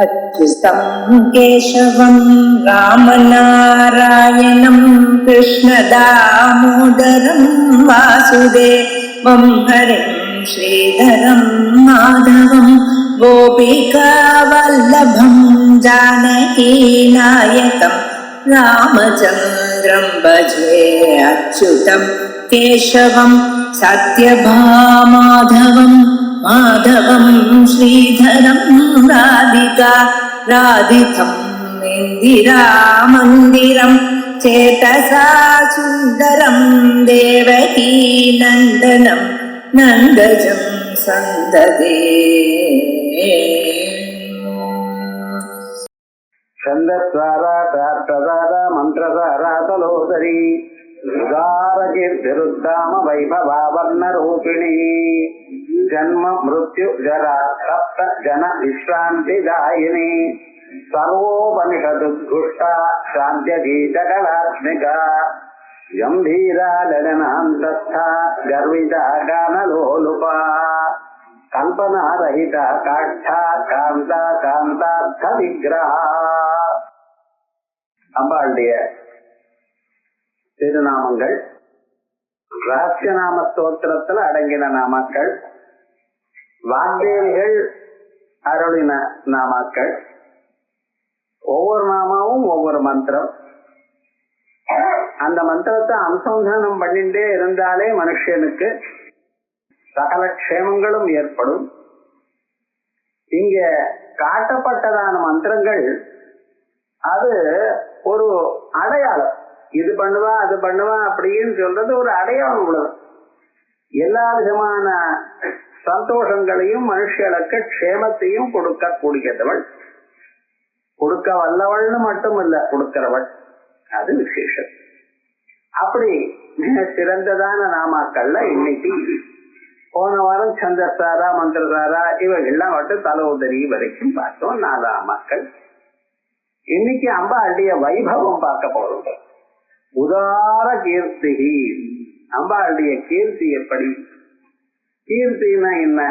अच्युतं केशवं रामनारायणं कृष्णदामोदरं वासुदेवं हरिं श्रीधरं माधवं गोपिकावल्लभं जानकीनायकं रामचन्द्रं भजे अच्युतं केशवं सत्यभामाधवं माधवं श्रीधरं राधिका राधितं इन्दिरामन्दिरं चेतसा सुन्दरं देवकी नन्दनं नन्दजं सन्ददे छन्दस्वारातार्थसारा मन्त्रसारातलोदरी उदारकीर्तिरुद्धाम वैभवावर्णरूपिणी जन्म मृत्यु जरा सप्त जन विश्रान्तिदायिनी सर्वोपनिषदुद्घुष्टा शान्त्यगीतकलात्मिका गम्भीरा ललनान्तस्था गर्विता गानलोलुपा कल्पनारहिता काष्ठा कान्ता कान्तार्थ विग्रहा அம்பாளுடைய திருநாமங்கள் ரகசியநாம ஸ்தோத்திரத்துல அடங்கின நாமாக்கள், வாக்தேவிகள் அருளின நாமாக்கள். ஒவ்வொரு நாமாவும் ஒவ்வொரு மந்திரம். அந்த மந்திரத்தை அனுசந்தானம் பண்ணிட்டே இருந்தாலே மனுஷனுக்கு சகல க்ஷேமங்களும் ஏற்படும். இங்க காட்டப்பட்டதான மந்திரங்கள் அது ஒரு அடையாளம். இது பண்ணுவா அது பண்ணுவா அப்படின்னு சொல்றது ஒரு அடையாளம் உள்ளது. எல்லா விதமான சந்தோஷங்களையும் மனுஷனுக்கு க்ஷேமத்தையும் கொடுக்க கூடியவள், கொடுக்க வல்லவள்னு மட்டும் இல்ல, கொடுக்கிறவள். அது விசேஷம். அப்படி சிறந்ததான நாமாக்கள்ல இன்னைக்கு போன வாரம் சந்திரசாரா மந்திரசாரா இவைகள்லாம் மட்டும் தலோதரி வரைக்கும் பார்த்தோம், 4 நாமாக்கள். இன்னைக்கு அம்பாளுடைய வைபவம் பார்க்க போறோம். உதார கீர்த்தி. அம்பாளுடைய கீர்த்தி எப்படி? கீர்த்தினா என்ன?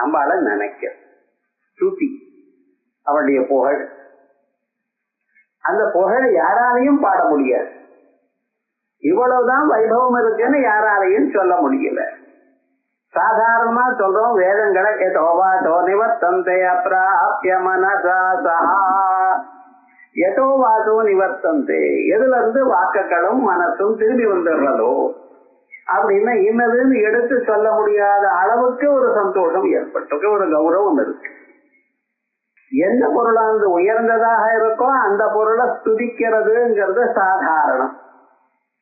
அம்பாளை நினைக்க ஸ்துதி, அவளுடைய புகழ். அந்த புகழ் யாராலையும் பாட முடியாது. இவ்வளவுதான் வைபவம் இருக்குன்னு யாராலையும் சொல்ல முடியல. சாதாரணமா சொல்றோம், வேதங்களை எதோவாதோ நிவர்த்தந்தே அப்ராப்ய மனசா சஹா. எதோவாதோ நிவர்த்தந்தே, எதுல இருந்து வாக்குகளும் மனசும் திரும்பி வந்துடுறதோ அப்படின்னா இன்னதுன்னு எடுத்து சொல்ல முடியாத அளவுக்கு ஒரு சந்தோஷம் ஏற்பட்டிருக்கு, ஒரு கௌரவம் இருக்கு. எந்த பொருளானது உயர்ந்ததாக இருக்கோ அந்த பொருளை ஸ்துதிக்கிறதுங்கிறது சாதாரணம்.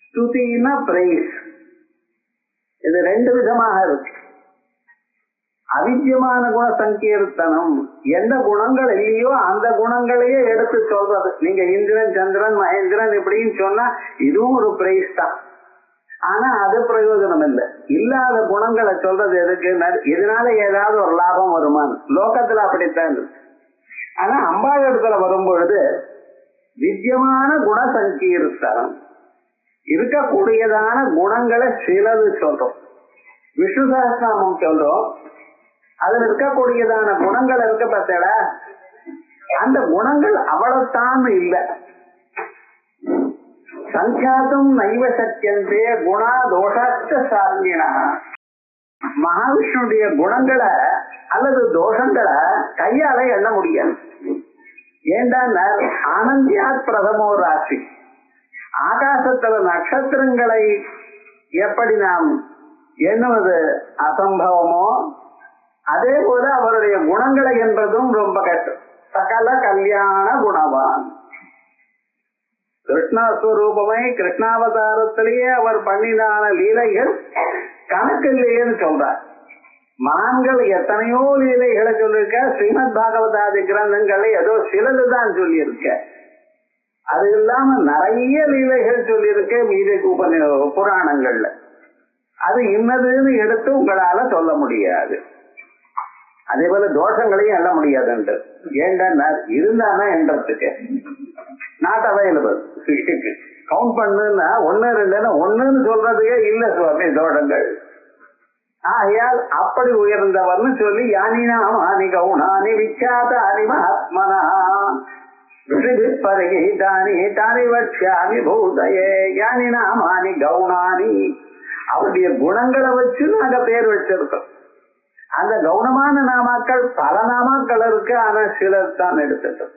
ஸ்துதினா பிரைஸ். இது 2 விதமாக இருக்கு. அவித்தியமான குண சங்கீர்த்தனம், எந்த குணங்கள் இல்லையோ அந்த குணங்களையே எடுத்து சொல்றது. நீங்க இந்திரன் சந்திரன் மகேந்திரன் இப்படின்னு சொன்னா இதுவும் ஒரு பிரைஸ் தான். ஆனா அது பிரயோஜனம் இல்லை. இல்லாத குணங்களை சொல்றது எதுக்கு? இதனால ஏதாவது ஒரு லாபம் வருமானு லோகத்துல அப்படித்தான் இருக்கு. ஆனா அம்பாள் இடத்துல வரும்பொழுது வித்தியமான குண சங்கீர்த்தனம், இருக்கக்கூடியதான குணங்களை சிலது சொல்றோம். விஷ்ணு சஹஸ்ரநாமம் சொல்றோம், அதுல இருக்கக்கூடியதான குணங்கள் இருக்க பார்த்தா அந்த குணங்கள் அவ்வளவுதான் இல்லை. சங்கியாத்தும் நைவ சத்தியந்தே குணா தோஷாச்ச சாரண்யா. மகாவிஷ்ணுடைய குணங்களை அல்லது தோஷங்களை கையால எண்ண முடியாது. ஏண்டா ஆனந்தியாத் பிரதமோ ராசி. ஆகாசத்துல நட்சத்திரங்களை எப்படி நாம் எண்ணுவது அசம்பவமோ அதே போல அவருடைய குணங்களை என்பதும் ரொம்ப கஷ்டம். சகல கல்யாண குணவான். கிருஷ்ணஸ்வரூபமே கிருஷ்ணாவதாரத்திலேயே அவர் பண்ணினான லீலைகள் கணக்கு இல்லையேன்னு சொல்றார். மகான்கள் எத்தனையோ லீலைகளை சொல்லியிருக்க. ஸ்ரீமத் பாகவதாதி கிரந்தங்களை ஏதோ சிலதுதான் சொல்லியிருக்க. அது இல்லாம நிறைய லீலைகள் சொல்லியிருக்க மீதி புராணங்கள்ல. அது இன்னதுன்னு எடுத்து உங்களால சொல்ல முடியாது. அதே போல தோஷங்களையும் எண்ண முடியாது. ஏண்டா இருந்தானா என்றதுக்கு நாட் அவைலபிள். கவுண்ட் பண்ணுன்னா 1 2 1ன்னு சொல்றதுக்கே இல்ல சுவாமி தோஷங்கள். ஆகையால் அப்படி உயர்ந்தவர்னு சொல்லி யானினாமானி கவுனானி விக்யாதானி மகாத்மனா ருஷிபிப்பரிகீதானி தானி வட்சாமி பூதயே யானினாமானி கவுனானி. அவருடைய குணங்களை வச்சு நாங்க பேர் வச்சிருக்கோம். அந்த கவுனமான நாமாக்கள் பல நாமாக்கள் இருக்கு, ஆனா சிலர் தான் எடுத்துட்டோம்.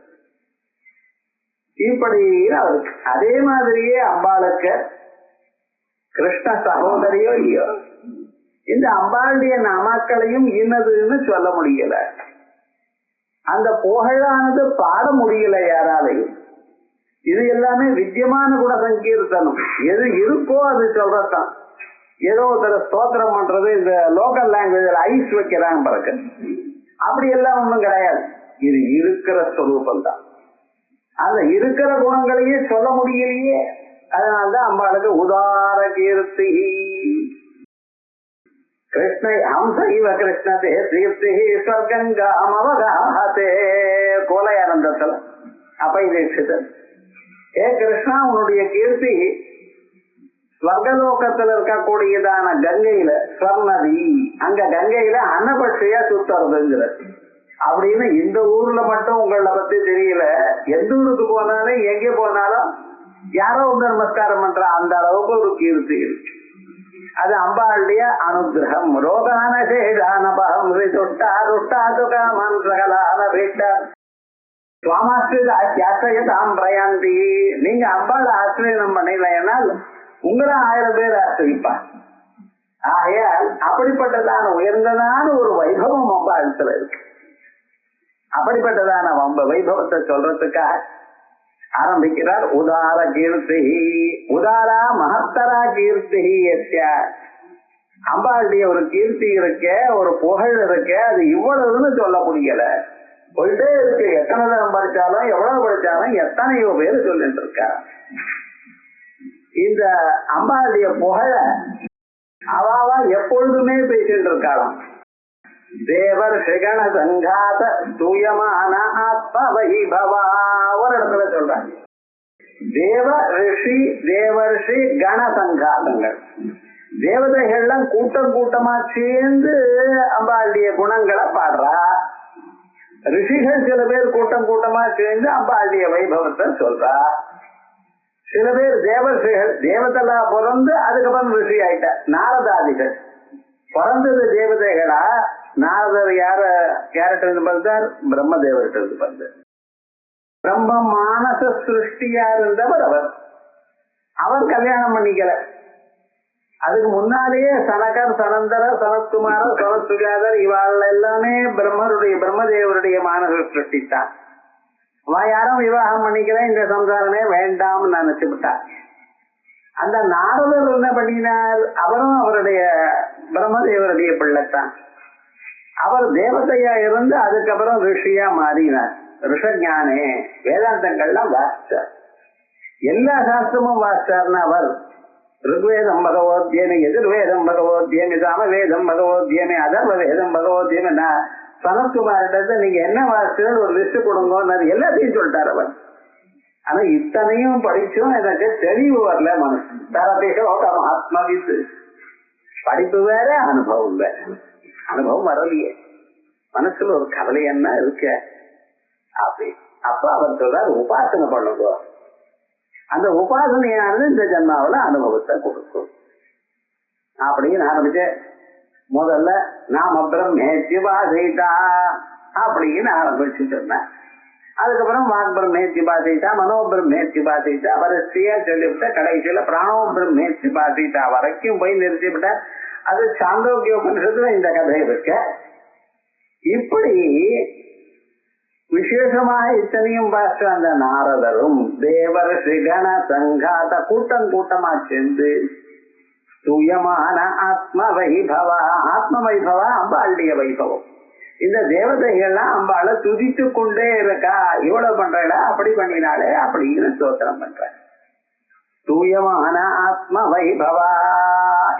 இப்படி அவருக்கு அதே மாதிரியே அம்பாளுக்கு கிருஷ்ண சகோதரியோ இல்லையோ இந்த அம்பாளுடைய நாமாக்களையும் இன்னதுன்னு சொல்ல முடியல. அந்த புகழானது பாட முடியல யாராலையும். இது எல்லாமே வித்தியமான குண சங்கீர்த்தனம். எது இருக்கோ அது சொல்றதான். ஏதோ ஒருத்தர் ஸ்தோத்திரம் பண்றது இந்த லோக்கல் லாங்குவேஜ்ல ஐஸ் வைக்கிறாங்க பிறகு அப்படி எல்லாம் ஒண்ணும் கிடையாது. இது இருக்கிற ஸ்வரூபம் தான். அந்த இருக்கிற குணங்களையே சொல்ல முடியலையே. அதனால்தான் அம்பாளுக்கு உதார கீர்த்தி. கிருஷ்ண ஹம்ச இவ கிருஷ்ணதே தீர்த்தி ஸ்வர்கங்காம் அவகாஹதே கோலையானந்தத்துல அப்பை தீட்சிதர், ஏ கிருஷ்ணா உன்னுடைய கீர்த்தி ஸ்வர்கலோகத்துல இருக்கக்கூடியதான கங்கையில ஸ்வர்ணதி, அங்க கங்கையில அன்னபட்சியா சுத்துறதுங்கிற அப்படின்னு இந்த ஊர்ல மட்டும் உங்களை பத்தி தெரியல. எந்த ஊருக்கு போனாலும் எங்கே போனாலும் யாரோ ஒன்று நமஸ்காரம் பண்ற அந்த அளவுக்கு ஒரு கீர்த்தி இருக்கு. அது அம்பாளுடைய அனுகிரகம். ரோகான சேதானபகம் தொட்டா தொட்டா துகாமன் சகலான வீட்டார் சுவாமாஸ்ரீதாம் பிரயாந்தி. நீங்க அம்பாள் ஆசிரியனம் பண்ணலைனால் உங்களை 1000 பேர் ஆசிரிப்பார். ஆகையால் அப்படிப்பட்டதான உயர்ந்ததான ஒரு வைபவம் அம்பாளத்துல இருக்கு. அப்படிப்பட்டதான வைபவத்தை சொல்றதுக்காக ஆரம்பிக்கிறார். உதார கீர்த்தி உதாரா மகத்தரா கீர்த்தி. அம்பாளுடைய ஒரு கீர்த்தி இருக்க, ஒரு புகழ் இருக்க, அது இவ்வளவுன்னு சொல்ல முடியல. போயிட்டே இருக்கு. எத்தனை தரம் படிச்சாலும் எவ்வளவு படிச்சாலும் எத்தனையோ பேர் சொல்லிட்டு இருக்கா. இந்த அம்பாளுடைய புகழ அவாவா எப்பொழுதுமே பேசிட்டு இருக்காளாம். தேவர் சிகண சங்காத தூயமான ஆத்ம வைபவா ஒரு இடத்துல சொல்றாங்க. தேவ ரிஷி தேவர்ஷி கண சங்காதங்கள், தேவதைகள்லாம் கூட்டம் கூட்டமா சேர்ந்து அம்பாளுடைய குணங்களை பாடுறா. ரிஷிகள் சில பேர் கூட்டம் கூட்டமா சேர்ந்து அம்பாளுடைய வைபவத்தை சொல்றா. சில பேர் தேவர்ஷிகள் தேவதலா பிறந்து அதுக்கப்புறம் ரிஷி ஆயிட்ட. நாரதாதிகள் பிறந்தது தேவதைகளா. நாரதர் யார்கிட்ட பார்த்தார்? பிரம்மதேவர்கிட்ட பார்த்தார். பிரம்ம மானச சிருஷ்டியா இருந்தவர் அவர் கல்யாணம் பண்ணிக்கல. அதுக்கு முன்னாலேயே சனகர் சனந்தரர் சனத்குமாரர் சனத்சுஜாதர் இவாள் எல்லாமே பிரம்மதேவருடைய மானச சிருஷ்டி தான். அவன் யாரும் விவாகம் பண்ணிக்கல, இந்த சம்சாரமே வேண்டாம்னு நினைச்சு விட்டார். அந்த நாரதர் என்ன பண்ணினார்? அவரும் அவருடைய பிரம்மதேவருடைய பிள்ளைத்தான். அவர் தேவதையா இருந்து அதுக்கப்புறம் ரிஷியா மாறினார். ரிஷஞானே வேதாந்தங்கள்லாம் வாசிச்சார். எல்லா சாஸ்திரமும் வாசிச்சார்னா அவர் ருக்வேதம் பகவோத்தியமி, எதிர்வேதம் பகவோத்தியமி, சாமவேதம் பகவோத்தியமி, அதர்வ வேதம் பகவோத்தியமி. நான் சனத்குமார்கிட்ட நீங்க என்ன வாசிச்சது ஒரு லிஸ்ட் கொடுங்க, எல்லாத்தையும் சொல்லிட்டார் அவர். ஆனா இத்தனையும் படிச்சும் எனக்கு தெளிவு வரல. மனசு தரபிஷோகம் ஆத்மவித்து. படிப்பு வேற, அனுபவம் வேற. அனுபவம் வரலையே, மனசுல ஒரு கவலை என்ன இருக்க அப்படி. அப்ப அவர் சொல்றார் உபாசனை பண்ணுங்க. அந்த உபாசனையானது இந்த ஜன்மாவில அனுபவத்தை கொடுக்கும் அப்படின்னு ஆரம்பிச்ச. முதல்ல நாம பிரம்மேத்யுபாசிதா அப்படின்னு ஆரம்பிச்சு சொன்ன. அதுக்கப்புறம் வாக் பிரம்மேத்யுபாசிதா, மனோ பிரம்மேத்யுபாசிதா வரிசையா சொல்லிவிட்ட. கடைசியில பிராணோ பிரம்மேத்யுபாசிதா வரைக்கும் போய் நிறுத்திவிட்ட. அது சாந்தோக்கிய உபனிஷத்துல இந்த கதை இருக்க. இப்படி விசேஷமாக இத்தனையும் பார்த்து அந்த நாரதரும் தேவர் சிகண சங்காத கூட்டம் கூட்டமா சேர்ந்து தூயமான ஆத்ம வைபவா, ஆத்ம வைபவா அம்பாளுடைய வைபவம். இந்த தேவதைகள்லாம் அம்பாளை துதித்து கொண்டே இருக்கா. இவ்வளவு பண்றா, அப்படி பண்ணினாலே அப்படின்னு ஸ்தோத்திரம் பண்ற. தூயமான ஆத்ம வைபவா.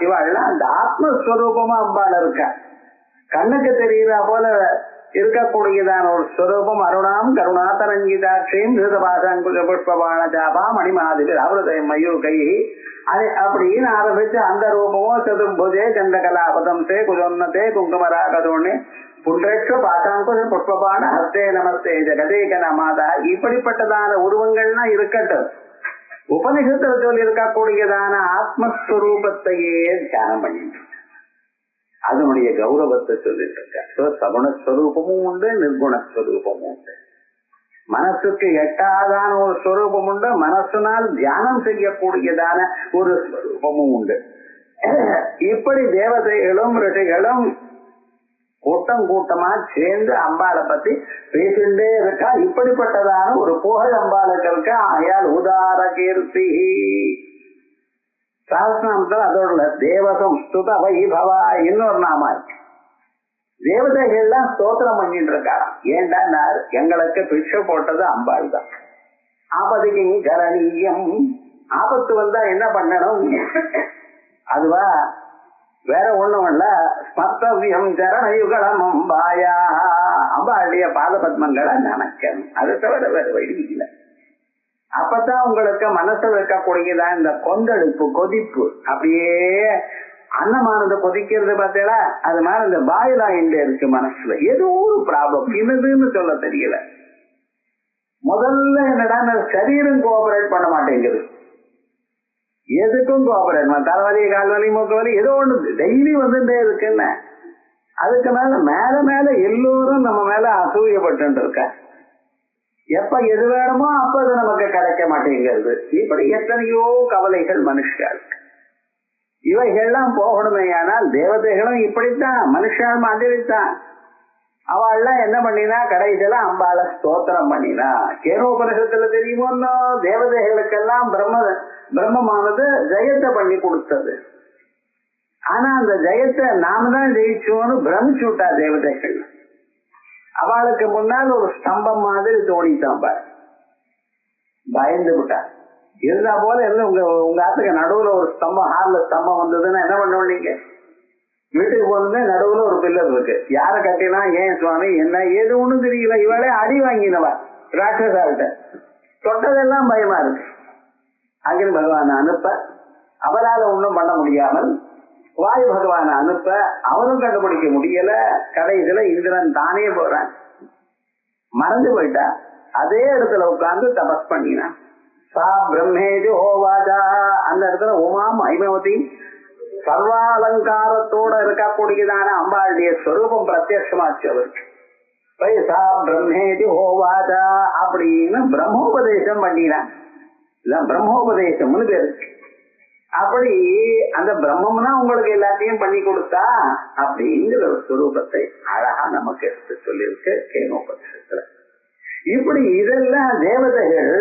இவாள்லாம் அந்த ஆத்மஸ்வரூபமா அம்பாள் இருக்க. கண்ணுக்கு தெரியுதா போல இருக்கக்கூடியதான ஒரு ஸ்வரூபம். அருணாம் கருணாதரங்கிதாட்சியும் புஷ்பபாண ஜாபா மணிமாதிரி அவருடைய மயூர் கை அது அப்படின்னு ஆரம்பிச்சு அந்த ரூபமோ சதுர்புஜே சந்திரகலாபதம்சே குஜோன்னதே குங்குமராகதோன்னு புண்டேற்ற பாட்டாங்குஷ புஷ்பபான ஹஸ்தே நமஸ்தே ஜெகதேக நமாதா இப்படிப்பட்டதான உருவங்கள்லாம் இருக்கட்டும். உபனிஷத்துல சொல்லி இருக்கக்கூடியதான ஆத்மஸ்வரூபத்தையே தியானம் பண்ணிட்டு அதனுடைய கௌரவத்தை சொல்லிட்டு இருக்க. சகுணஸ்வரூபமும் உண்டு, நிர்குணஸ்வரூபமும் உண்டு. மனசுக்கு எட்டாதான ஒரு ஸ்வரூபம் உண்டு, மனசுனால் தியானம் செய்யக்கூடியதான ஒரு ஸ்வரூபமும் உண்டு. இப்படி தேவதைகளும் ரிஷிகளும் கூட்டம் கூட்டமா சேர்ந்து அம்பாளை பத்தி பேசிண்டே இருக்கா. இப்படிப்பட்டதான ஒரு புகழ் அம்பாளுக்கு இருக்கா. ஆயால் உதார கீர்த்தி சஹஸ்ரநாமத்துல அதோட தேவசம் ஸ்துத வைபவா இன்னொரு நாமா இருக்கு. தேவதைகள்லாம் ஸ்தோத்திரம் பண்ணிட்டு இருக்காராம். ஏண்டா எங்களுக்கு பிக்ஷை போட்டது அம்பாள் தான். ஆபத்துக்கு கரணீயம், ஆபத்து வந்தா என்ன பண்ணணும்? அதுவா வேற ஒண்ணும் இல்ல, ஸ்மர்த்தவியம் சரணயுகலம் அம்பாயா, அம்பாளுடைய பாத பத்மங்களை நினைக்கணும். அது தவிர வேற வழி இல்லை. அப்பதான் உங்களுக்கு மனசுல இருக்கக்கூடியதான் இந்த கொந்தளிப்பு கொதிப்பு அப்படியே அன்னமானது கொதிக்கிறது பார்த்தீங்களா, அது மாதிரி இந்த பாயிலாயிண்டே இருக்கு மனசுல. ஏதோ ஒரு ப்ராப்ளம் என்னதுன்னு சொல்ல தெரியல. முதல்ல என்னடா சரீரம் கோஆபரேட் பண்ண மாட்டேங்குது, எதுக்கும் கோஆபரேட், தலைவலி கால்வலி மூக்கு வலி ஏதோ ஒண்ணு டெய்லி வந்துட்டே இருக்குன்னு. அதுக்கு மேல மேல எல்லோரும் நம்ம மேல அசூயப்பட்டு இருக்க. எப்ப எது வேணுமோ அப்ப அது நமக்கு கிடைக்க மாட்டேங்கிறது. இப்படி எத்தனையோ கவலைகள் மனுஷர்களுக்கு. இவைகள்லாம் போகணுமே. ஆனால் தேவதைகளும் இப்படித்தான், மனுஷன் மாதிரித்தான். அவள்லாம் என்ன பண்ணினா கடைசியில அம்பாளை ஸ்தோத்திரம் பண்ணினா. கேனோபனிஷத்துல தெரியுமோ, தேவதைகளுக்கெல்லாம் பிரம்மமானது ஜெயத்தை பண்ணி கொடுத்தது. ஆனா அந்த ஜெயத்தை நாம தான் ஜெயிச்சோன்னு பிரமிச்சு விட்டா தேவதைகள். அவளுக்கு முன்னால் ஒரு ஸ்தம்பம் மாதிரி தோணித்தான் பாரு, பயந்து விட்டா. இருந்தா போல இருந்து உங்க ஆத்துக்கு நடுவுல ஒரு ஸ்தம்பம், ஹார்ல ஸ்தம்பம் வந்ததுன்னா என்ன பண்ணுவோம்? நீங்க வீட்டுக்கு போனதுமே நடுவுல ஒரு பில்லர் இருக்கு. யார கட்டினா, ஏன் சுவாமி என்ன ஏது ஒண்ணும் தெரியல, இவளே அடி வாங்கினவா ராட்சசால்கிட்ட, தொட்டதெல்லாம் பயமா இருக்கு. அக்னி பகவான் அனுப்ப அவரால் ஒண்ணும் பண்ண முடியாமல் வாயு பகவான அனுப்ப அவனும் கண்டுபிடிக்க முடியல. கடைசியில இந்திரன் தானே போறான், மறந்து போயிட்டா. அதே இடத்துல உட்கார்ந்து தபஸ் பண்ணினான். சா பிரம்மேஜி ஓவாஜா, அந்த இடத்துல உமாம் ஐமவதி சர்வாலங்காரத்தோட இருக்கக்கூடியதான அம்பாளுடைய ஸ்வரூபம் பிரத்யட்சமாச்சு அவருக்கு. சா பிரம்மேஜி ஓவாஜா அப்படின்னு பிரம்மோபதேசம் பண்ணினான். பிரம்மோபதேசம்னு பேரு. அப்படி அந்த பிரம்மம்னா உங்களுக்கு எல்லாத்தையும் பண்ணி கொடுத்தா அப்படிங்கிற ஒரு ஸ்வரூபத்தை அழகா நமக்கு எடுத்து சொல்லியிருக்கு கேனோபனிஷத்துல. இப்படி இதெல்லாம் தேவதைகள்,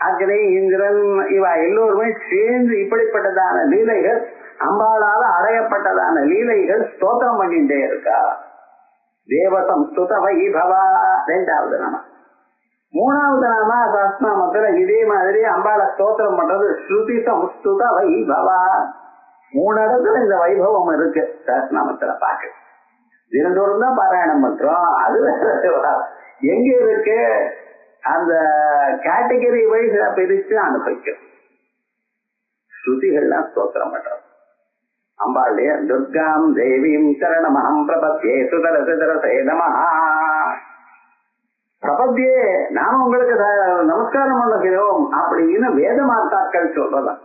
அக்னி, இந்திரன், இவ எல்லோருமே சேர்ந்து இப்படிப்பட்டதான லீலைகள், அம்பாளால அடையப்பட்டதான லீலைகள் ஸ்தோத்திரம் பண்ணிட்டே இருக்கா. தேவசம் ஸ்துத வைபவா ரெண்டாவது நாம. மூணாவது நாம சஹஸ்ரநாமத்துல இதே மாதிரி அம்பாளை ஸ்தோத்திரம் பண்றது ஸ்ருதி சம்ஸ்துத வைபவா. 3 இடத்துல இந்த வைபவம் இருக்கு சஹஸ்ரநாமத்துல பாக்க. தினந்தோறும் தான் பாராயணம் பண்றோம். அது எங்க இருக்கு? அந்த கேட்டகரி வைஸ் பிரிச்சு அனுப்பிக்கும். ஸ்ருதிகள்லாம் ஸ்தோத்திரம் பண்றோம். அம்பாளுடைய துர்காம் தேவீம் சரணமஹம் பிரபத்யே சுதரசுதரசே நமஹா பிரபத்தியே, நாம உங்களுக்கு நமஸ்காரம் பண்ணுகிறோம் அப்படின்னு வேத மாத்தாக்கள் சொல்றதான்.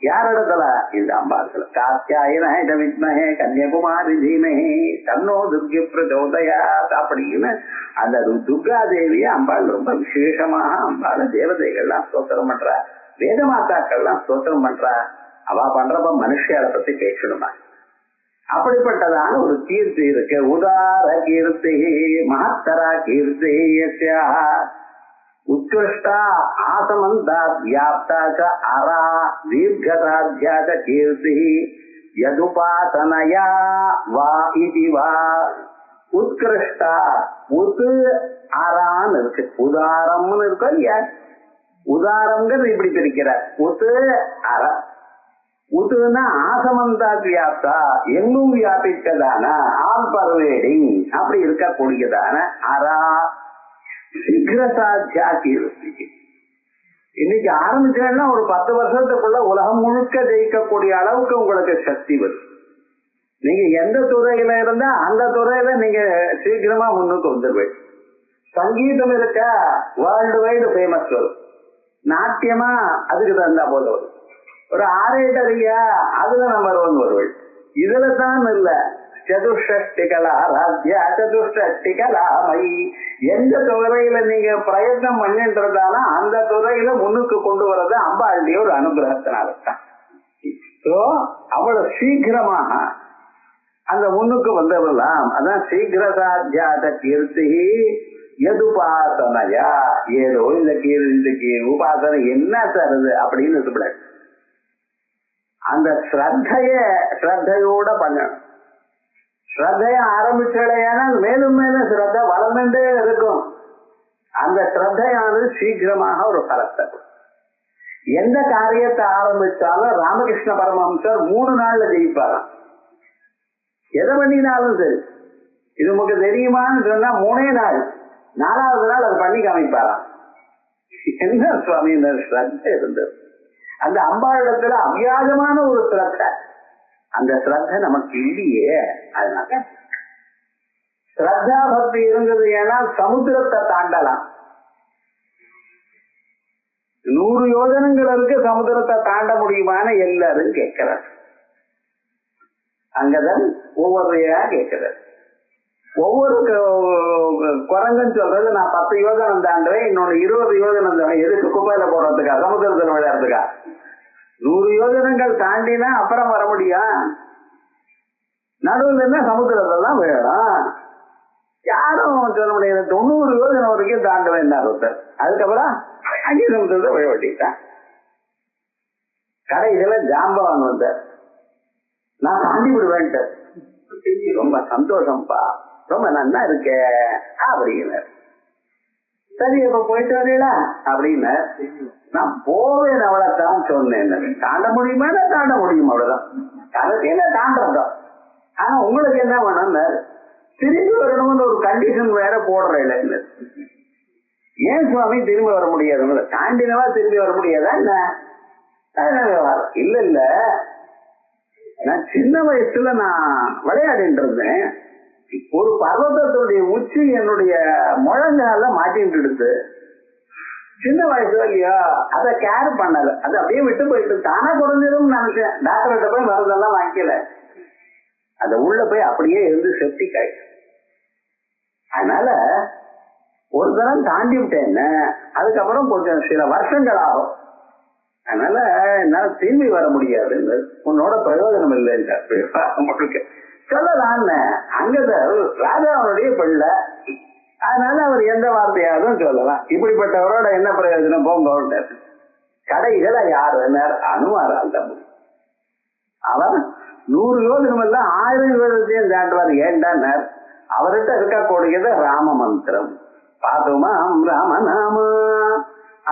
யார் இடத்துல? இந்த அம்பாளுல. காத்தியாயன வித்மஹே கன்னியகுமாரி தீமஹே தன்னோ துர்கி பிரச்சோதயாத் அப்படின்னு அந்த துர்கா தேவிய அம்பாள் ரொம்ப விசேஷமாக அம்பாள தேவதைகள்லாம் ஸ்தோத்திரம் பண்றா, வேத மாத்தாக்கள்லாம் ஸ்தோத்திரம் பண்றா. அவ பண்றப்ப மனுஷியால பத்தி பேசணுமா? அப்படிப்பட்டதான ஒரு கீர்த்தி இருக்கு. உதார கீர்த்தி மகத்தரா கீர்த்தி உத்கிருஷ்டா ஆசமந்தா வியாப்தா ச அரா தீர்க்கதாத்யா ச கீர்த்தி யதுபாசனயா வா இதி வா. உத்கிருஷ்டா உது அரான்னு இருக்கு, உதாரம்னு இருக்கும் இல்லையா? உதாரம்ங்கிறது இப்படி பிரிக்கிறார். உது அற. உதுன்னா ஆசமந்தா வியாப்தா, எங்கும் வியாபித்ததான, ஆல் பர்வேடிங் அப்படி இருக்கக்கூடியதான அரா சீக்கிர சாத்தியா கீர்த்தி. இன்னைக்கு ஆரம்பிச்சேன்னா ஒரு 10 வருஷத்துக்குள்ள உலகம் முழுக்க ஜெயிக்கக்கூடிய அளவுக்கு உங்களுக்கு சக்தி வரும். நீங்க எந்த துறையில இருந்தா அந்த துறையில நீங்க சீக்கிரமா முன்னுக்கு வந்துருவீங்க. சங்கீதம் இருக்க வேர்ல்டு வைடு ஃபேமஸ் வரும். நாட்டியமா அதுக்கு தகுந்தா போல வரும். ஒரு ஆரேட்டரியா அதுல நம்பர் 1 வருவீங்க. இதுல தான் இல்ல சதுஷ்டிகலா ராஜ்யா சதுஷ்டிகலாமயி. எந்த துறையில நீங்க பிரயத்னம் பண்ணிட்டு இருந்தாலும் அந்த துறையில முன்னுக்கு கொண்டு வர்றது அம்பாளுடைய ஒரு அனுகிரகத்தினால்தான். அவ்வளவு சீக்கிரமாக அந்த முன்னுக்கு வந்துடலாம். அதான் சீக்கிர சாத்தியாத கீர்த்தி எதுபாசனையா. ஏதோ இந்த கீர்த்திக்கு உபாசனை என்ன தருது அப்படின்னு சொல்லக்கூடாது. அந்த ஸ்ரத்தையோட பண்ணணும். ஸ்ரத்தைய ஆரம்பிச்சடையானா மேலும் மேலும் ஸ்ரத்த வளர்ந்துட்டே இருக்கும். அந்த ஸ்ரத்தையானது சீக்கிரமாக ஒரு பலத்தை. எந்த காரியத்தை ஆரம்பிச்சாலும் ராமகிருஷ்ண பரமஹம்சர் 3 நாள்ல ஜெயிப்பாராம். எதை பண்ணினாலும் சரி. இது உங்களுக்கு தெரியுமான்னு சொன்னா 3 நாள், 4வது நாள் அது பண்ணி காமிப்பாராம். என்ன சுவாமி ஸ்ரத்தை இருந்தது. அந்த அம்பாளிடத்துல அவ்வியாஜமான ஒரு ஸ்ரத்தை. அந்த ஸ்ரத்தை நமக்கு இல்லையே. அதனால ஸ்ரத்தா பக்தி இருந்தது. ஏன்னா சமுத்திரத்தை தாண்டலாம். 100 யோஜனங்களுக்கு சமுத்திரத்தை தாண்ட முடியுமான்னு எல்லாரும் கேட்கிறார். அங்கதான் ஒவ்வொருயா கேட்கிறார். ஒவ்வொரு குரங்குன்னு சொல்றது நான் 10 யோஜனம் தாண்டுவேன், இன்னொன்னு 20 யோஜனம் தாண்டேன். எதுக்கு குப்பையில போடுறதுக்கா, சமுத்திரத்தில் விளையாடுறதுக்கா? 100 யோஜனங்கள் தாண்டினா அப்புறம் வர முடியும். நடுவில் என்ன சமுத்திரத்தான் விழணும். யாரும் சொல்ல முடியாது. 90 யோஜனம் வரைக்கும் தாண்டுவேன் ஒருத்தர். அதுக்கப்புறம் 5 சமுத்திரத்தை விழ வெட்டிட்டான். கடைசியில ஜாம்பவான் வந்தார். நான் தாண்டி விடுவேன்ட்டு. ரொம்ப சந்தோஷம்ப்பா, ரொம்ப நல்லா இருக்க அப்படின்னார். சரி இப்ப போயிட்டு வரீங்களா அப்படின்னு. நான் போவேன் அவ்வளவுதான் சொன்னேன். தாண்ட முடியுமா? தாண்ட முடியும், அவ்வளவுதான். கடைசியில தாண்டதான். ஆனா உங்களுக்கு என்ன வேணும்னு திரும்பி வரணும்னு ஒரு கண்டிஷன் வேற போடுறேன். ஏன் சுவாமி திரும்பி வர முடியாது? தாண்டினவா திரும்பி வர முடியாதா என்ன? இல்ல இல்ல, நான் சின்ன வயசுல நான் விளையாடிட்டு இருந்தேன். ஒரு பர்வதத்துடைய உச்சி என்னுடைய முழங்கால மாட்டிட்டு எடுத்து. சின்ன வயசுல இல்லையா, அதை கேர் பண்ணல. அது அப்படியே விட்டு போயிட்டு தானா குறைஞ்சிடும் நினைச்சேன். டாக்டர்கிட்ட போய் மருந்தெல்லாம் வாங்கிக்கல. அது உள்ள போய் அப்படியே இருந்து செப்டிக் ஆயிடுச்சு. அதனால ஒரு தரம் தாண்டி விட்டேன். அதுக்கப்புறம் கொஞ்சம் சில வருஷங்கள் ஆகும். அதனால என்னால திரும்பி வர முடியாது. உன்னோட பிரயோஜனம் இல்லைன்னு சொல்லலாம். அங்கத ராஜாவுடைய பிள்ளை. அதனால அவர் எந்த வார்த்தையாவது சொல்லலாம். இப்படிப்பட்டவரோட என்ன பிரயோஜனம்? போங்க. கடைகளை யாரு அனுமாரால் தான் முடியும். அவர் 100 யோஜனம் இல்ல 1000 யோஜனத்தையும் தாண்டுவார். ஏன்டா அவர்கிட்ட இருக்கக்கூடியது ராம மந்திரம். பாதுமா ராமநாமா.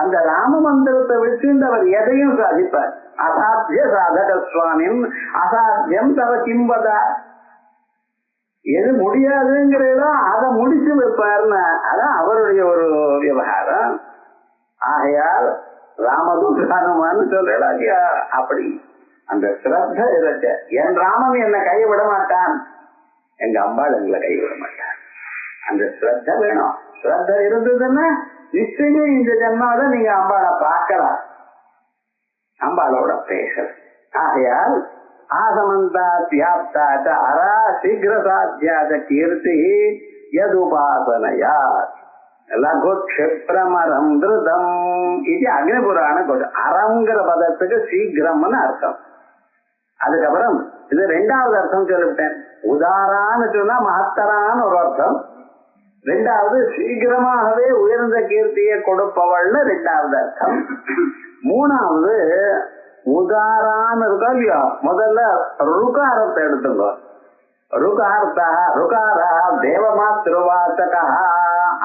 அந்த ராம மந்திரத்தை வச்சு அவர் எதையும் சாதிப்பார். அசாத்திய சாதக சுவாமியும் அசாத்தியம் தவ கிம்பதா. எது முடியாதுங்கிறதோ அதை முடிச்சு வைப்பார்னு. அதான் அவருடைய ஒரு விவகாரம். ஆகையால் ராமதுரானுமான்னு சொல்றா. அப்படி அந்த ஸ்ரத்த இருக்க. என் ராமன் என்னை கைவிட மாட்டான், எங்க அம்பாள் எங்களை கைவிட மாட்டான். அந்த ஸ்ரத்த வேணும். ஸ்ரத்த இருந்ததுன்னா நிச்சயம் இந்த ஜன்மாவில நீங்க அம்பாளை பார்க்கலாம், அம்பாளோட பேசலாம். ஆகையால் ஆசமந்தா தியாப்தாச்ச அரா சீக்கிர சாத்தியாச்ச கீர்த்தி யதுபாசனையா லகு க்ஷிப்ரமரம் திருதம். இது அக்னிபுராண கோஷம். அறங்கிற பதத்துக்கு சீக்கிரம்னு அர்த்தம். அதுக்கப்புறம் இது 2வது அர்த்தம் சொல்லிவிட்டேன். உதாரான்னு சொன்னா மகத்தரான்னு ஒரு அர்த்தம். 2வது சீக்கிரமாகவே உயர்ந்த கீர்த்தியை கொடுப்பவள்னு 2வது அர்த்தம். 3வது உதாரான்னு இருக்கா இல்லையா, முதல்ல ருகாரத்தை எடுத்துங்க. ருகார்த்தா ருகாரா தேவமாத்ருவாச்சகா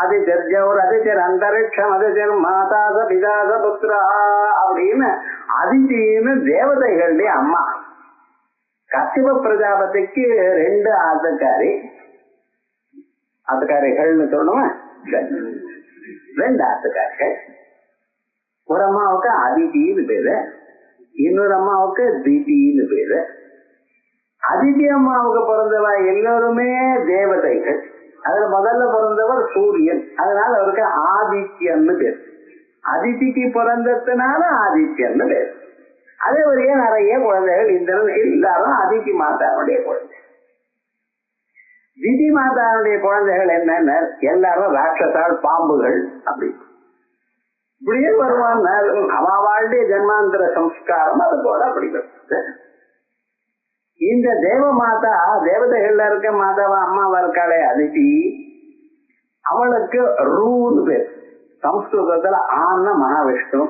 அதிஜர் அதிஜர் அந்தரிக்ஷம் அதிஜர் மாதாச பிதாச புத்திரா அப்படின்னு அதிஜின்னு தேவதைகளுடைய அம்மா. கசிப பிரஜாபதிக்கு 2 ஆத்துக்காரிகள்னு சொல்லணுமா? 2 ஆத்துக்காரிகள். ஒரு அம்மாவுக்கு அதிதின்னு பேரு, இன்னொரு அம்மாவுக்கு திதின்னு பேரு. அதிதி அம்மாவுக்கு பிறந்தவ எல்லோருமே தேவதைகள். அதுல முதல்ல பிறந்தவர் சூரியன், அதனால அவருக்கு ஆதித்யன்னு பேர். அதிதிக்கு பிறந்ததுனால ஆதித்யன்னு பேர். அதே வழியே நிறைய குழந்தைகள் இந்திரன் எல்லாரும் அதிதி மாதாவுடைய குழந்தை. திதி மாதாவுடைய குழந்தைகள் என்னென்ன, எல்லாரும் ராட்சசால், பாம்புகள். அப்படி இப்படியே வருவான். அவளுடைய ஜென்மாந்திர சம்ஸ்காரம் அது போல அப்படி வருது. இந்த தேவ மாதா, தேவதைகள்ல இருக்க மாதாவா அம்மாவா இருக்காளே அதிதி, அவளுக்கு ரூன்னு பேர். சம்ஸ்கிருதத்துல ஆன மகாவிஷ்ணு,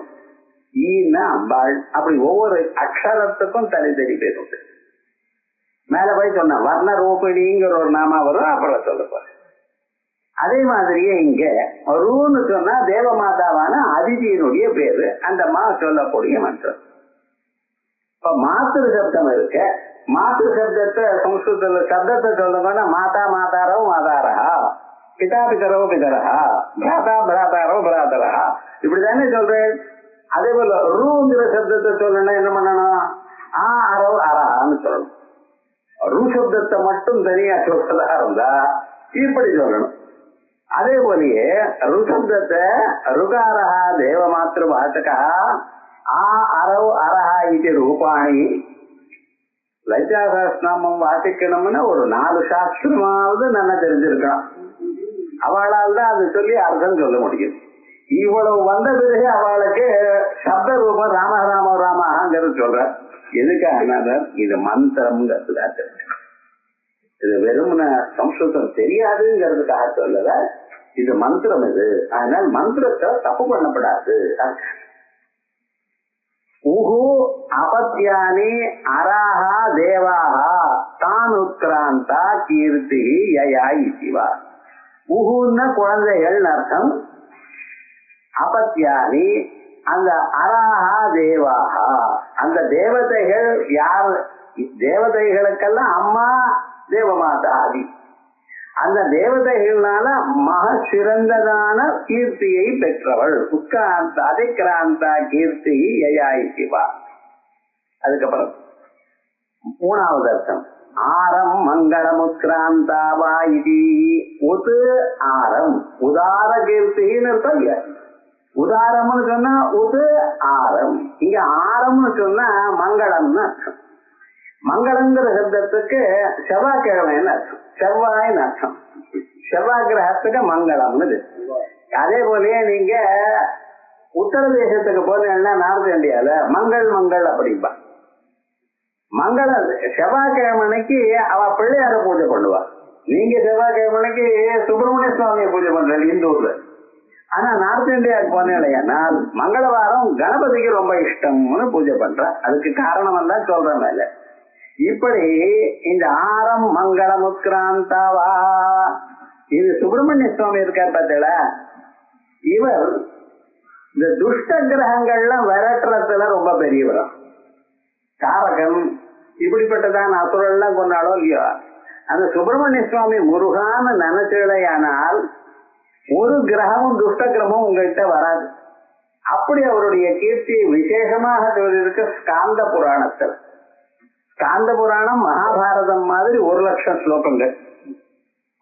ஈன அம்பாள், அப்படி ஒவ்வொரு அக்ஷரத்துக்கும் தனித்தனி பேர் உண்டு. மேல போய் சொன்ன வர்ண ரூபிணிங்கிற ஒரு நாமா வரும், அப்புறம் சொல்லப்போற. அதே மாதிரியே இங்க ரூன்னு சொன்னா தேவ மாதாவான அதிதியினுடைய பேரு, அந்த மா சொல்லக்கூடிய மந்திரம். இப்ப மாத்திரு சப்தம் இருக்க, மாத்திரு சப்தத்தை சம்ஸ்கிருதத்துல சப்தத்தை சொல்லணும்னா மாதா மாதாரோ மாதாரா, பிதா பிதரோ பிதரா, பிராதா பிராதாரோ பிராதரா, இப்படிதானே சொல்றேன். அதே போல ரூங்கிற சப்தத்தை சொல்லணும்னா என்ன பண்ணணும், ஆ அரோ அரஹான்னு சொல்லணும். ரூ சப்தத்தை மட்டும் தனியா சொல்றதா இருந்தா இப்படி சொல்லணும். அதே போலயே ருசப்தத்தை ருகாரஹா தேவ மாத்திரு வாச்சகா ஆ அரவ் அரஹா இது ரூபாணி. லலிதா சஹஸ்ரநாமம் வாசிக்கணும்னா ஒரு 4 சாஸ்திரமாவது நல்லா தெரிஞ்சிருக்கணும். அவளால் தான் அது சொல்லி அர்த்தம் சொல்ல முடியும். இவ்வளவு வந்த பிறகு அவளுக்கு சப்த ரூபம் ராம ராம ராமங்கிறது சொல்ற. எதுக்காக இது மந்திரம்ங்கிறதுக்காக, இது வெறும் சம்ஸ்கிருதம் தெரியாதுங்கிறதுக்காக சொல்லல, இது மந்திரம். இது அதனால மந்திரத்தை தப்பு பண்ணப்படாது. உஹு அபத்யானி அராஹா தேவாஹா தான் உத்கிராந்தா கீர்த்தி யயா இவா. உஹுன்னா குழந்தைகள் அர்த்தம். அபத்யானி அந்த அராஹா தேவாஹா, அந்த தேவதைகள் யார், தேவதைகளுக்கெல்லாம் அம்மா தேவமாதா ஆதி. அந்த தேவதைகளால மக சிறந்ததான கீர்த்தியை பெற்றவள். உட்கிராந்த அதிகிராந்தா கீர்த்தி யயாய் சிவா. அதுக்கப்புறம் 3வது அர்த்தம் ஆரம் மங்களம் உட்கிராந்தாவா இது. உது ஆரம் உதார கீர்த்தின்னு அர்த்தம் இல்ல. உதாரம்னு சொன்னா உது ஆரம். இங்க ஆரம்னு சொன்னா மங்களம்னு அர்த்தம். மங்களங்கிற சப்தத்துக்கு செவ்வாய்க்கிழமைன்னு அர்த்தம், செவ்வாய்ன்னு அர்த்தம். செவ்வாய் கிரகத்துக்கு மங்களம்னு. அதே போலயே நீங்க உத்தர தேசத்துக்கு போனீங்கன்னா நார்த் இந்தியால மங்கள் மங்கள் அப்படின்பா. மங்கள செவ்வாய்க்கிழமைக்கு அவ பிள்ளையார பூஜை பண்ணுவா. நீங்க செவ்வாய்க்கிழமைக்கு சுப்பிரமணிய சுவாமியை பூஜை பண்றீங்க இந்தூர்ல. ஆனா நார்த் இந்தியாவுக்கு போனீங்கன்னா மங்களவாரம் கணபதிக்கு ரொம்ப இஷ்டம்னு பூஜை பண்ற. அதுக்கு காரணம் எல்லாம் சொல்றேன் மேல. இப்படி இந்த ஆரம் மங்களம் உட்கிராந்தாவா, இது சுப்பிரமணிய சுவாமி இருக்கார் பார்த்தல, இவர் இந்த துஷ்ட கிரகங்கள்லாம் விரட்டுறதுல ரொம்ப பெரியவரும். காரகன் இப்படிப்பட்டதான் அசுரெல்லாம் கொண்டாடோ இல்லையோ, அந்த சுப்பிரமணிய சுவாமி முருகான்னு நினைச்சலையானால் ஒரு கிரகமும் துஷ்ட கிரகமும் உங்கள்கிட்ட வராது. அப்படி அவருடைய கீர்த்தி விசேஷமாக சொல்லியிருக்கு ஸ்காந்த புராணத்தில். ஸ்காந்த புராணம் மகாபாரதம் மாதிரி 1,00,000 ஸ்லோகங்கள்,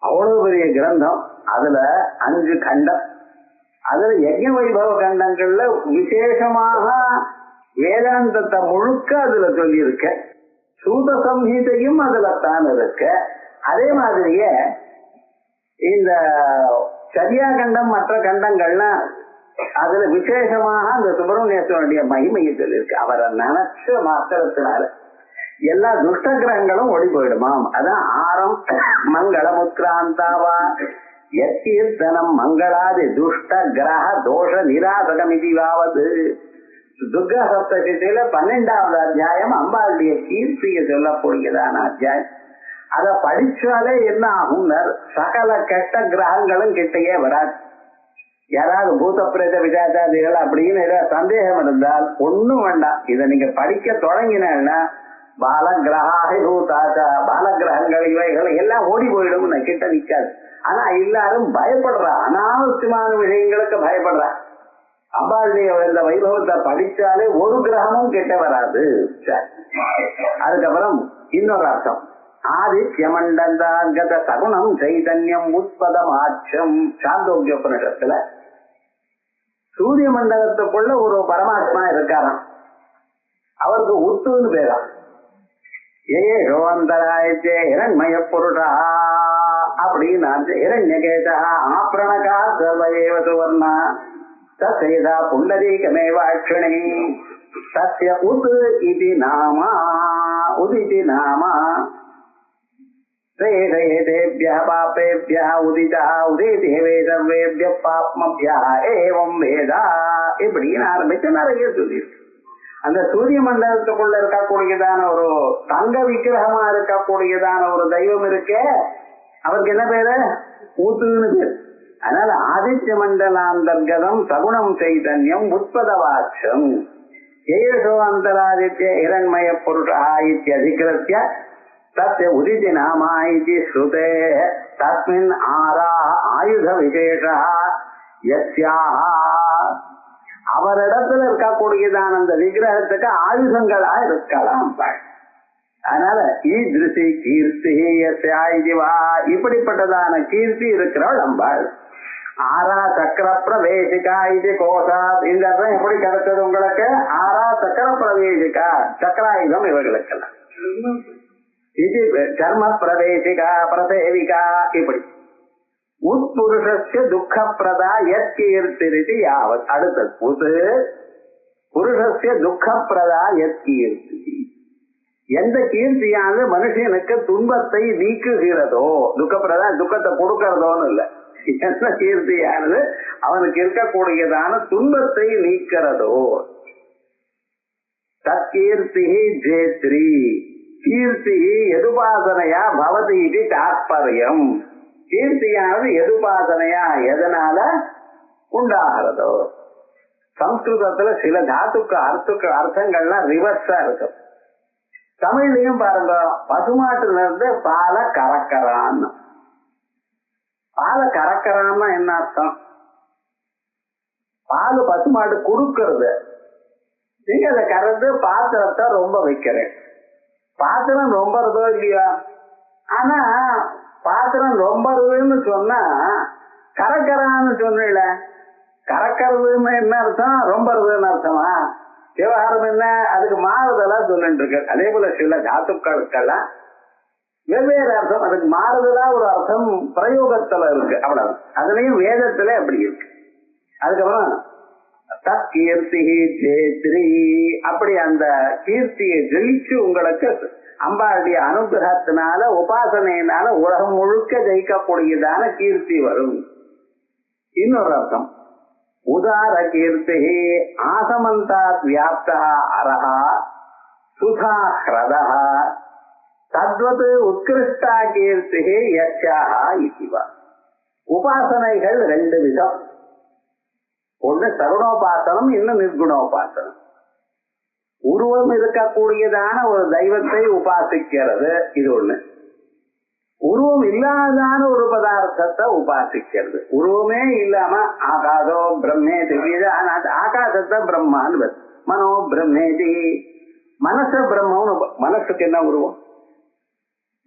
அவ்வளவு பெரிய கிரந்தம். அதுல 5 கண்டம். அதுல யஜ்ஞ வைபவ கண்டங்கள்ல விசேஷமாக வேதாந்தத்தை முழுக்க அதுல சொல்லியிருக்க. சூத சம்ஹிதையும் அதுல தான் இருக்க. அதே மாதிரியே இந்த சரியா கண்டம் மற்ற கண்டங்கள்லாம் அதுல விசேஷமாக அந்த சுப்பிரமணியத்தினுடைய மகிமையை சொல்லியிருக்கு. அவரை நினைச்ச மாத்திரத்தினால எல்லா துஷ்ட கிரகங்களும் ஓடி போயிடுமாம். அதான் ஆரம் மங்களம் உத்கிராந்தாவா யற்கீர்த்தனம் மங்களாதி துஷ்ட கிரக தோஷ நிராசகம் இதுவாவது. துர்கா சப்தசில 12வது அத்தியாயம் அம்பாளுடைய கீர்த்தியை சொல்லக்கூடியதான அத்தியாயம். அத படிச்சாலே என்ன ஆகும், சகல கெட்ட கிரகங்களும் கிட்டையே வராது. யாராவது பூத பிரேத விஜாதாதிகள் அப்படின்னு ஏதாவது சந்தேகம் இருந்தால் ஒண்ணும் வேண்டாம், இதை நீங்க படிக்க தொடங்கினா பாலகிரகாஹி பூதாச்சா, பாலகிரகங்கள் இவைகள் எல்லாம் ஓடி போயிடும், கிட்ட நிக்காது. ஆனா எல்லாரும் பயப்படுறா, அனாவசியமான விஷயங்களுக்கு பயப்படுறா. அம்பாளுடைய இந்த வைபவத்தை படிச்சாலே ஒரு கிரகமும் கெட்ட வராது. அதுக்கப்புறம் இன்னொரு அர்த்தம், ஆதித்ய மண்டந்தாங்கத சகுணம் சைதன்யம் உத்பதமாச்சம். சாந்தோக்கிய உபநிஷத்துல சூரிய மண்டலத்துக்குள்ள ஒரு பரமாத்மா இருக்காராம், அவருக்கு உத்துன்னு பேரா. ஏரோந்தராயத்தே இரண்மய புருஷா அப்படின்னு இரண்யகேதா ஆப்ரணகா சர்வயேவ சுவர்ணா தசேதா புண்டரீகமேவாட்சணே தஸ்ய உத் இதி நாமா. உதிதி நாமா தேவேபிய பாப்பேபிய உதிதா உதிதே வேதவேபிய பாப்மபிய ஏவம் வேதா இப்படின்னு ஆரம்பிச்சு நிறைய சொல்லியிருக்கு. அந்த சூரிய மண்டலத்துக்குள்ள இருக்கக்கூடியதான ஒரு தங்க விக்கிரகமா இருக்கக்கூடியதான ஒரு தெய்வம் இருக்கே, அவருக்கு என்ன பேரு? ஊத்துன்னு பேரு. அதனால ஆதித்ய மண்டலாந்தர்கதம் சகுணம் சைதன்யம் உத்பதவாட்சம் ஏஷோ அந்தராதித்ய இரண்மய புருஷா இத்தியதிகிருத்ய தஸ்ய உதிதி நாமா இதி ஸ்ருதே தஸ்மின் ஆரா ஆயுத விசேஷா யஸ்யாஹ. அவரிடத்துல இருக்கக்கூடியதான அந்த விக்கிரகத்துக்கு ஆயுதங்களா இருக்கலாம். அதனால ஈதிருசி கீர்த்தி யஸ்யாயிவா, இப்படிப்பட்டதான கீர்த்தி இருக்கிறவள் அம்பாள். ஆரா சக்கர பிரவேசிகா இது கோசா. இந்த அர்த்தம் எப்படி கிடைச்சது உங்களுக்கு? ஆரா சக்கர பிரவேசிகா, சக்கராயுதம் இவர்களுக்கெல்லாம். இது கர்ம பிரவேசிகா பிரசேவிகா. இப்படி உட்புருஷஸ்ய துக்கப்பிரதா யத் கீர்த்திரிதி யாவத். அடுத்தது உத் புருஷஸ்ய துக்கப்பிரதா யத் கீர்த்தி. எந்த கீர்த்தியானது மனுஷனுக்கு துன்பத்தை நீக்குகிறதோ, துக்கப்பிரதா துக்கத்தை கொடுக்கறதோன்னு இல்ல, எந்த கீர்த்தியானது அவனுக்கு இருக்கக்கூடியதான துன்பத்தை நீக்கிறதோ தற்கீர்த்தி ஜேத்ரி. கீர்த்தி எதுபாசனையா பவதி இது தாத்பரியம். கீர்த்தியானது எதுபாசனையா எதனால உண்டாகிறதோ. சம்ஸ்கிருதத்துல சில தாத்துக்கு அர்த்தங்கள்லாம் ரிவர்ஸா இருக்கு. தமிழ்லயும் பாருங்க, பசுமாட்டுல இருந்து பாலை கறக்கிறான்னு. பாலை கறக்கிறான்னா என்ன அர்த்தம்? பால் பசுமாட்டு குடுக்கறது, நீங்க அதை கறந்து பாத்திரத்தை ரொம்ப வைக்கிறேன். பாத்திரம் ரொம்பறதோ இல்லையா? ஆனா பாத்திரம் ரொம்பறதுன்னு சொன்னா கறக்கறான்னு சொன்ன, கறக்கிறதுன்னு என்ன அர்த்தம்? ரொம்பறதுன்னு அர்த்தமா? விவகாரம் என்ன? அதுக்கு மாறுதலா சொல்லிட்டு இருக்கு. அதே போல சில தாத்துக்களுக்கெல்லாம் வெவ்வேறு அர்த்தம், அதுக்கு மாறுதலா ஒரு அர்த்தம் பிரயோகத்துல இருக்கு, அவ்வளவு. அதுலயும் வேதத்துல அப்படி இருக்கு. அதுக்கப்புறம் தற்கீர்த்தி ஜெயத்ரி, அப்படி அந்த கீர்த்தியை ஜெயிச்சு உங்களுக்கு அம்பாளுடைய அனுகிரகத்தினால உபாசனையினால உலகம் முழுக்க ஜெயிக்கக்கூடியதான கீர்த்தி வரும். இன்னொரு அர்த்தம் உதார கீர்த்தி ஆசமந்தாத் வியாப்தா அரஹா சுதா ஹ்ரதா தத்வத் உத்கிருஷ்டா கீர்த்தி யஸ்யாஹா இதிவா. உபாசனைகள் ரெண்டு விதம். ஒண்ணு சகுணோபாசனம், இன்னும் நிர்குணோபாசனம். உருவம் இருக்கக்கூடியதான ஒரு தெய்வத்தை உபாசிக்கிறது, இது ஒண்ணு. உருவம் இல்லாதான ஒரு பதார்த்தத்தை உபாசிக்கிறது. உருவமே இல்லாம ஆகாதோ பிரம்மே திவ்ய, ஆகாசத்தை பிரம்மான்னு மனோ பிரம்மேதி. மனச பிரம்மம்னு. மனசுக்கு என்ன உருவம்?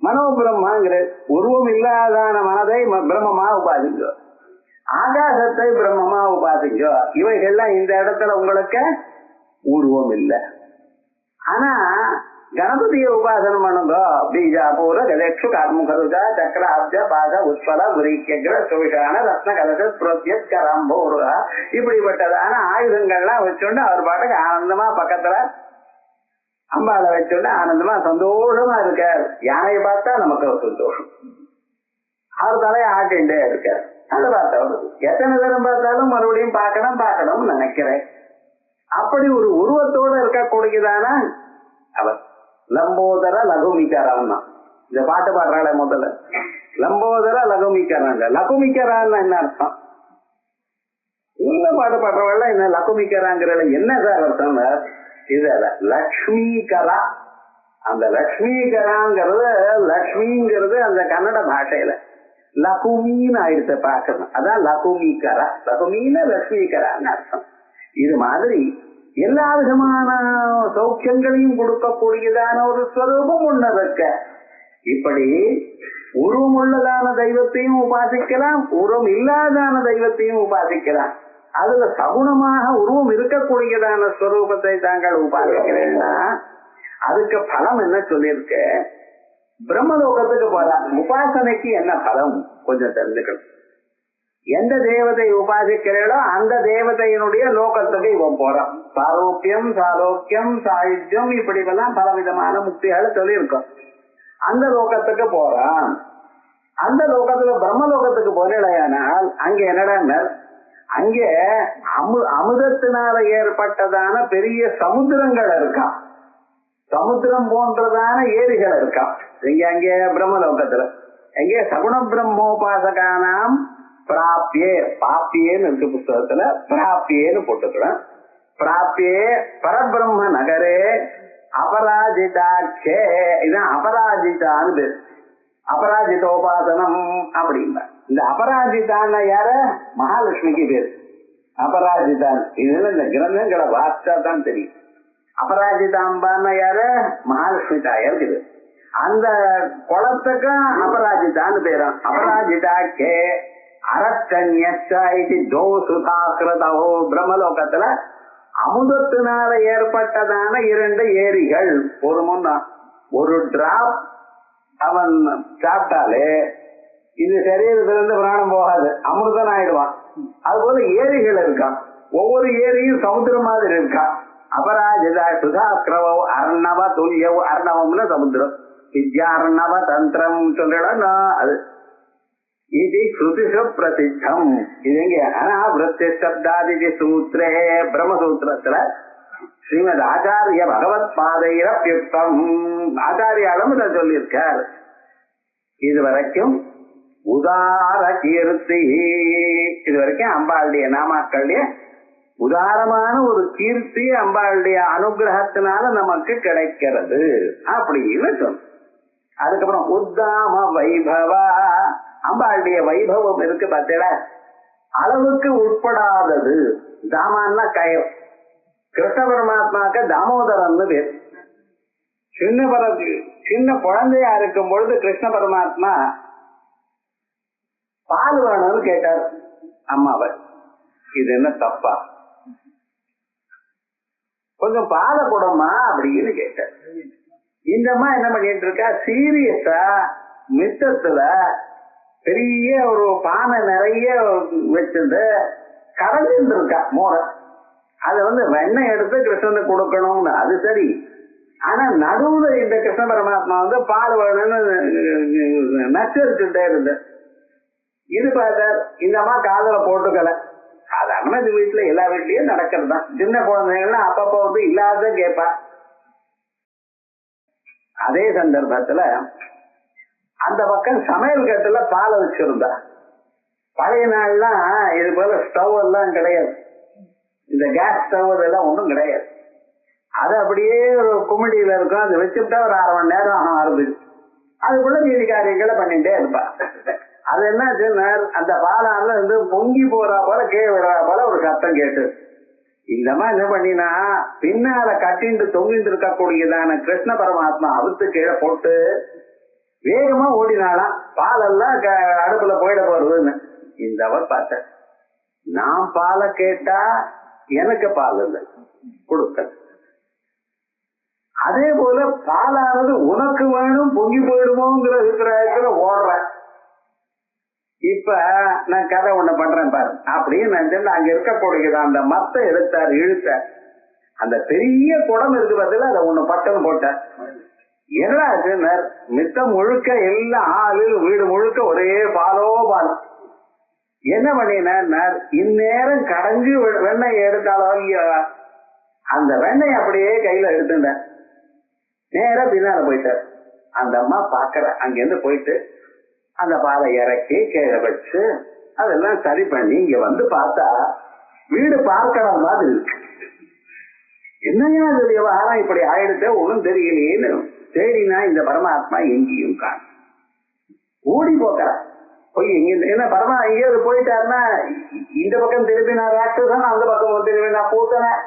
மனோ பிரம்மாங்கிற உருவம் இல்லாதான மனதை பிரம்மமா உபாசிங்கோ, ஆகாசத்தை பிரம்மமா உபாசிங்கோ. இவைகள்லாம் இந்த இடத்துல உங்களுக்கு உருவம் இல்லை. ஆனா கணபதியை உபாசனம் பண்ணுங்க. பீஜாபூர கதேஷு கார்முகருஜா சக்கராப்ஜ பாத உட்பல விரீக்கியகிர சுவிஷான ரத்ன கலச புரோத்தியத் கராம்போருகா, இப்படிப்பட்டதான ஆயுதங்கள்லாம் வச்சுண்டு அவர் பாட்டுக்கு ஆனந்தமா பக்கத்துல அம்பாளை வச்சுண்டு ஆனந்தமா சந்தோஷமா இருக்கார். யானையை பார்த்தா நமக்கு ஒரு சந்தோஷம். அவர் தலையை ஆட்டிண்டே இருக்கார். அதை பார்த்தவர் எத்தனை தரம் பார்த்தாலும் மறுபடியும் பார்க்கணும்னு நினைக்கிறேன். அப்படி ஒரு உருவத்தோட இருக்கக்கூடியதான அவர் லம்போதர லகுமிக்கரான். இந்த பாட்டு பாடுறாளே முதல்ல, லம்போதர லகுமிக்கரான். லகுமிக்கரான் என்ன அர்த்தம்? இந்த பாட்டு பாடுறவள் என்ன லகுமிக்கராங்கிற என்ன சார் அர்த்தம்? இது லக்ஷ்மிகரா. அந்த லக்ஷ்மிகராங்கிறது, லக்ஷ்மிங்கிறது அந்த கன்னட பாஷையில லகுமின்னு ஆயிடுத்த பாக்கணும். அதான் லகுமிகரா. லகுமின்னு லக்ஷ்மிகரான்னு அர்த்தம். இது மாதிரி எல்லா விதமான சௌக்கியங்களையும் கொடுக்கக்கூடியதான ஒரு ஸ்வரூபம் உன்னதற்க. இப்படி உருவம் உள்ளதான தெய்வத்தையும் உபாசிக்கலாம், உருவம் இல்லாதான தெய்வத்தையும் உபாசிக்கலாம். அதுல சகுணமாக உருவம் இருக்கக்கூடியதான ஸ்வரூபத்தை தாங்கள் உபாசிக்கிறேன்னா அதுக்கு பலம் என்ன சொல்லியிருக்க? பிரம்மலோகத்துக்கு போலாம். உபாசனைக்கு என்ன பலம் கொஞ்சம் தெரிஞ்சுக்கணும். எந்த தேவதை உபாசிக்கிறீர்களோ அந்த தேவதையினுடைய லோகத்துக்கு இவன் போறான். சாரோக்கியம், சாரோக்கியம், சாயுஜ்யம், இப்படி எல்லாம் பல விதமான முக்திகளை சொல்லியிருக்கோம். அந்த லோகத்துக்கு போறான். அந்த லோகத்துல பிரம்மலோகத்துக்கு போறேனால் அங்க என்னடா, அங்கே அமுதத்தினால ஏற்பட்டதான பெரிய சமுத்திரங்கள் இருக்கா, சமுத்திரம் போன்றதான ஏரிகள் இருக்கா இங்க. அங்கே பிரம்மலோகத்துல எங்கே சகுண பிரம்மோபாசகானாம் பிராப்தியே, பாப்பியேன்னு இருக்கு புஸ்தகத்துல, பிராப்தியேன்னு போட்டுக்கிறேன். பிராப்தியே பரபிரம்ம நகரே அபராஜிதாட்சே, இதான் அபராஜிதான்னு பேரு. அபராஜிதோபாசனம் அப்படின்னா இந்த அபராஜிதான்னு யார? மகாலட்சுமிக்கு பேரு அபராஜிதான். இதுல இந்த கிரந்தங்களை வாசிச்சா தான் தெரியும். அபராஜிதாம்பான்னு யாரு? மகாலட்சுமி தாயார் இருக்குது. அந்த குளத்துக்கும் அபராஜிதான்னு பேரும். அபராஜிதாக்கே அரச்சன்யி தோசுதாகிருதோ. பிரம்மலோகத்துல அமுதத்தினால ஏற்பட்டதான 2 ஏரிகள். ஒரு முன்னா ஒரு டிராப் அவன் சாப்பிட்டாலே இது சரீரத்திலிருந்து பிராணம் போகாது, அமிர்தன் ஆயிடுவான். அது போல ஏரிகள் இருக்கான். ஒவ்வொரு ஏரியும் சமுத்திரம் மாதிரி இருக்கான். அபராஜிதா சுதாக்கிரவோ அர்ணவ துல்யவோ. அர்ணவம்னு சமுத்திரம். வித்யார்ணவ தந்திரம் சொல்றா அது. இது ஸ்ருதிஷு பிரசித்தம். இது எங்க? அனாவிருத்தி சப்தாதி சூத்திரே, பிரம்மசூத்திரத்துல ஸ்ரீமத் ஆச்சாரிய பகவத் பாதையிரப்யுக்தம். ஆச்சாரியாலும் இதை சொல்லியிருக்கார். இதுவரைக்கும் உதார கீர்த்தி, இதுவரைக்கும் அம்பாளுடைய நாமாக்களுடைய உதாரமான ஒரு கீர்த்தி அம்பாளுடைய அனுகிரகத்தினால நமக்கு கிடைக்கிறது அப்படின்னு சொன்ன. அதுக்கப்புறம் உத்தாம வைபவா, அம்பாளுடைய வைபவம் இருக்கு பார்த்தீங்களா, அளவுக்கு உட்படாதது. தாமான்னா கயம். கிருஷ்ண பரமாத்மாக்கு தாமோதரன்னு பேர். சின்ன குழந்தையா இருக்கும் பொழுது கிருஷ்ண பரமாத்மா பால் வேணும்னு கேட்டார் அம்மாவை. இது என்ன தப்பா? கொஞ்சம் பாலை கொடுமா அப்படின்னு கேட்டார். இந்த அம்மா என்ன பண்ணிட்டு இருக்கா, சீரியஸா மித்தத்துல பெரிய ஒரு பானை நிறைய வச்சிருந்து கரைஞ்சிட்டு இருக்கா மோரை. அத வெண்ணெய் எடுத்து கிருஷ்ணனுக்கு கொடுக்கணும்னு. அது சரி. ஆனா நடுவுல இந்த கிருஷ்ண பரமாத்மா பால் வேணும்னு நச்சரிச்சுட்டே இருந்த. இது பார்த்தார், இந்த அம்மா காதல போட்டுக்கல. சாதாரண இது வீட்டுல எல்லா வீட்லயும் நடக்கிறது தான். சின்ன குழந்தைகள்லாம் அப்பப்போ இல்லாத கேட்பா. அதே சந்தர்ப்பத்துல அந்த பக்கம் சமையல் கட்டுல பாலை வச்சிருந்தா. பழைய நாள்லாம் இது போல ஸ்டவ் எல்லாம் கிடையாது, இந்த கேஸ் ஸ்டவ் எல்லாம் ஒன்றும் கிடையாது. அது அப்படியே ஒரு குமிடியில இருக்கும். அது வச்சுட்டா ஒரு 1/2 மணி நேரம் ஆறுது. அதுக்குள்ள மீதி காரியங்களை பண்ணிட்டே இருப்பா. அது என்ன அந்த பாலால பொங்கி போறா போல கீழே விடுறா போல ஒரு சத்தம் கேட்டு இந்த மாதிரி என்ன பண்ணினா பின்னால கட்டிட்டு தொங்கிட்டு இருக்கக்கூடியதான கிருஷ்ண பரமாத்மா அவுத்து கீழே போட்டு வேகமா ஓடினாலாம். பாலெல்லாம் அடுப்புல போயிட போறதுன்னு. இந்த அவர் பார்த்த, நான் பாலை கேட்டா எனக்கு பால் இல்லை கொடுக்க. அதே போல பாலானது உனக்கு வேணும் பொங்கி போயிடுமோங்கிற அபிப்பிராயத்துல ஓடுறேன். இப்ப நான் கதை ஒண்ணு பண்றேன் பாரு அப்படின்னு நினைச்சு அங்க இருக்கக்கூடியது அந்த மத்த எடுத்தார், இழுத்தார். அந்த பெரிய குடம் இருக்கு பதில அதை ஒண்ணு பட்டம் போட்டார். என்ன மித்தம் முழுக்க எல்லாம் ஆளு வீடு முழுக்க ஒரே பாலோ பால். என்ன பண்ணினார், இந்நேரம் கடைஞ்சு வெண்ணெய் எடுத்தாலும் இல்லையா, அந்த வெண்ணெய் அப்படியே கையில எடுத்துட்டார். நேரம் பின்னால போயிட்டார். அந்த அம்மா பாக்குற அங்கிருந்து போயிட்டு அந்த பாலை இறக்கி கீழே வச்சு அதெல்லாம் சரி பண்ணி இங்க பார்த்தா வீடு பார்க்கற மாதிரி இருக்கு. என்னையா இது விவகாரம் இப்படி ஆயிடுச்சு ஒண்ணும் தெரியலையேன்னு தேடினா இந்த பரமாத்மா எங்கேயும் காணும். ஓடி போக்குற போய் இங்க என்ன பரமா எங்கேயாவது போயிட்டாருன்னா இந்த பக்கம் திருப்பி நான் ராட்சசன், அந்த பக்கம் திருப்பி நான் பூத்தனேன்,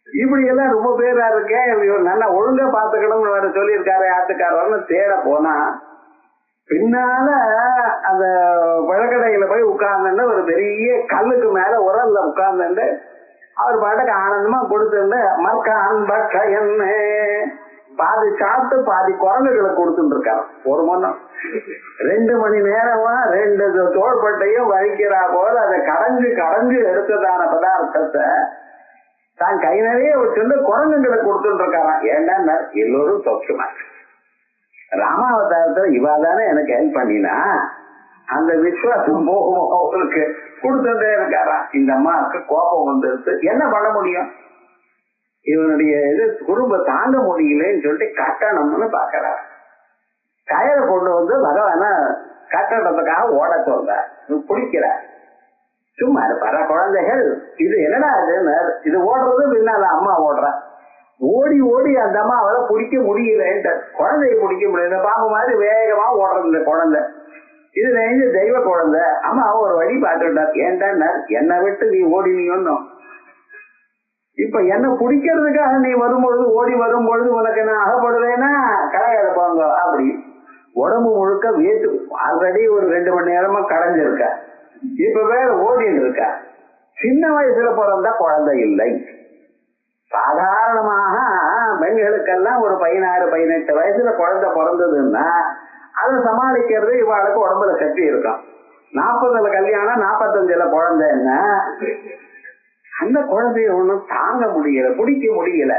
இப்படி எல்லாம் ரொம்ப பேரா இருக்கேன், இவர் நல்லா ஒழுங்கா பாத்துக்கணும்னு வேற சொல்லியிருக்காரு ஆத்துக்காரர்னு தேட போனா பின்னால அந்த பழக்கடையில போய் உட்கார்ந்து ஒரு பெரிய கல்லுக்கு மேல உரல்ல உட்கார்ந்து அவர் பாட்டுக்கு ஆனந்தமா கொடுத்துருந்த மர்க்கான் பட்சயன்னு பாதி சாப்பிட்டு பாதி குரங்குகளுக்கு கொடுத்துட்டு இருக்காரு. ஒரு மணி 2 மணி நேரமா 2 தோள்பட்டையும் வலிக்கிறா போல அதை கடைஞ்சு எடுத்ததான பதார்த்தத்தை தான் கை நிறைய வச்சிருந்து குரங்குகளுக்கு கொடுத்துட்டு இருக்காராம். ஏன்னா எல்லோரும் சொச்சுமா ராமாவதாரத்துல இவாதானே எனக்கு ஹெல்ப் பண்ணினா அந்த விஸ்வாசம் போகும் அவங்களுக்கு கொடுத்துட்டே இருக்காராம். இந்த அம்மாவுக்கு கோபம் வந்துருது, என்ன பண்ண முடியும், இவனுடைய இது குடும்ப தாங்க முடியலன்னு சொல்லிட்டு கட்டணம்னு பாக்கிறார். கயிறை கொண்டு வந்து பகவான கட்டணத்துக்காக ஓட சொல்ற, பிடிக்கிறார். சும்மா இருப்பார குழந்தைகள், இது என்னடா இது ஓடுறது பின்னால அம்மா ஓடுற, ஓடி ஓடி அந்த அம்மா அவளை பிடிக்க முடியலன்ட்டு குழந்தைய பிடிக்க முடியல, பாம்பு மாதிரி வேகமா ஓடுறது இந்த குழந்தை. இது நினைஞ்சு தெய்வ குழந்தை, அம்மா ஒரு வழி பார்த்துட்டார். ஏன்டா என்னை விட்டு நீ ஓடி நீ ஒன்னும் இப்ப என்ன பிடிக்கிறதுக்காக நீ வரும்பொழுது ஓடி வரும்பொழுது உனக்கு நான் அகப்படுவேன்னா கடையாத போங்க அப்படி உடம்பு முழுக்க வேட்டு ஆல்ரெடி ஒரு 2 மணி நேரமா கடைஞ்சிருக்க, இப்ப வேற ஓடின்னு இருக்க. சின்ன வயசுல பிறந்தா குழந்தை இல்லை. சாதாரணமாக பெண்களுக்கெல்லாம் ஒரு 16-18 வயசுல குழந்தை பிறந்ததுன்னா அதை சமாளிக்கிறது இவாளுக்கு உடம்புல சக்தி இருக்கும். 40ல கல்யாணம் 45ல குழந்தைன்னா அந்த குழந்தைய ஒண்ணும் தாங்க முடியல, பிடிக்க முடியல.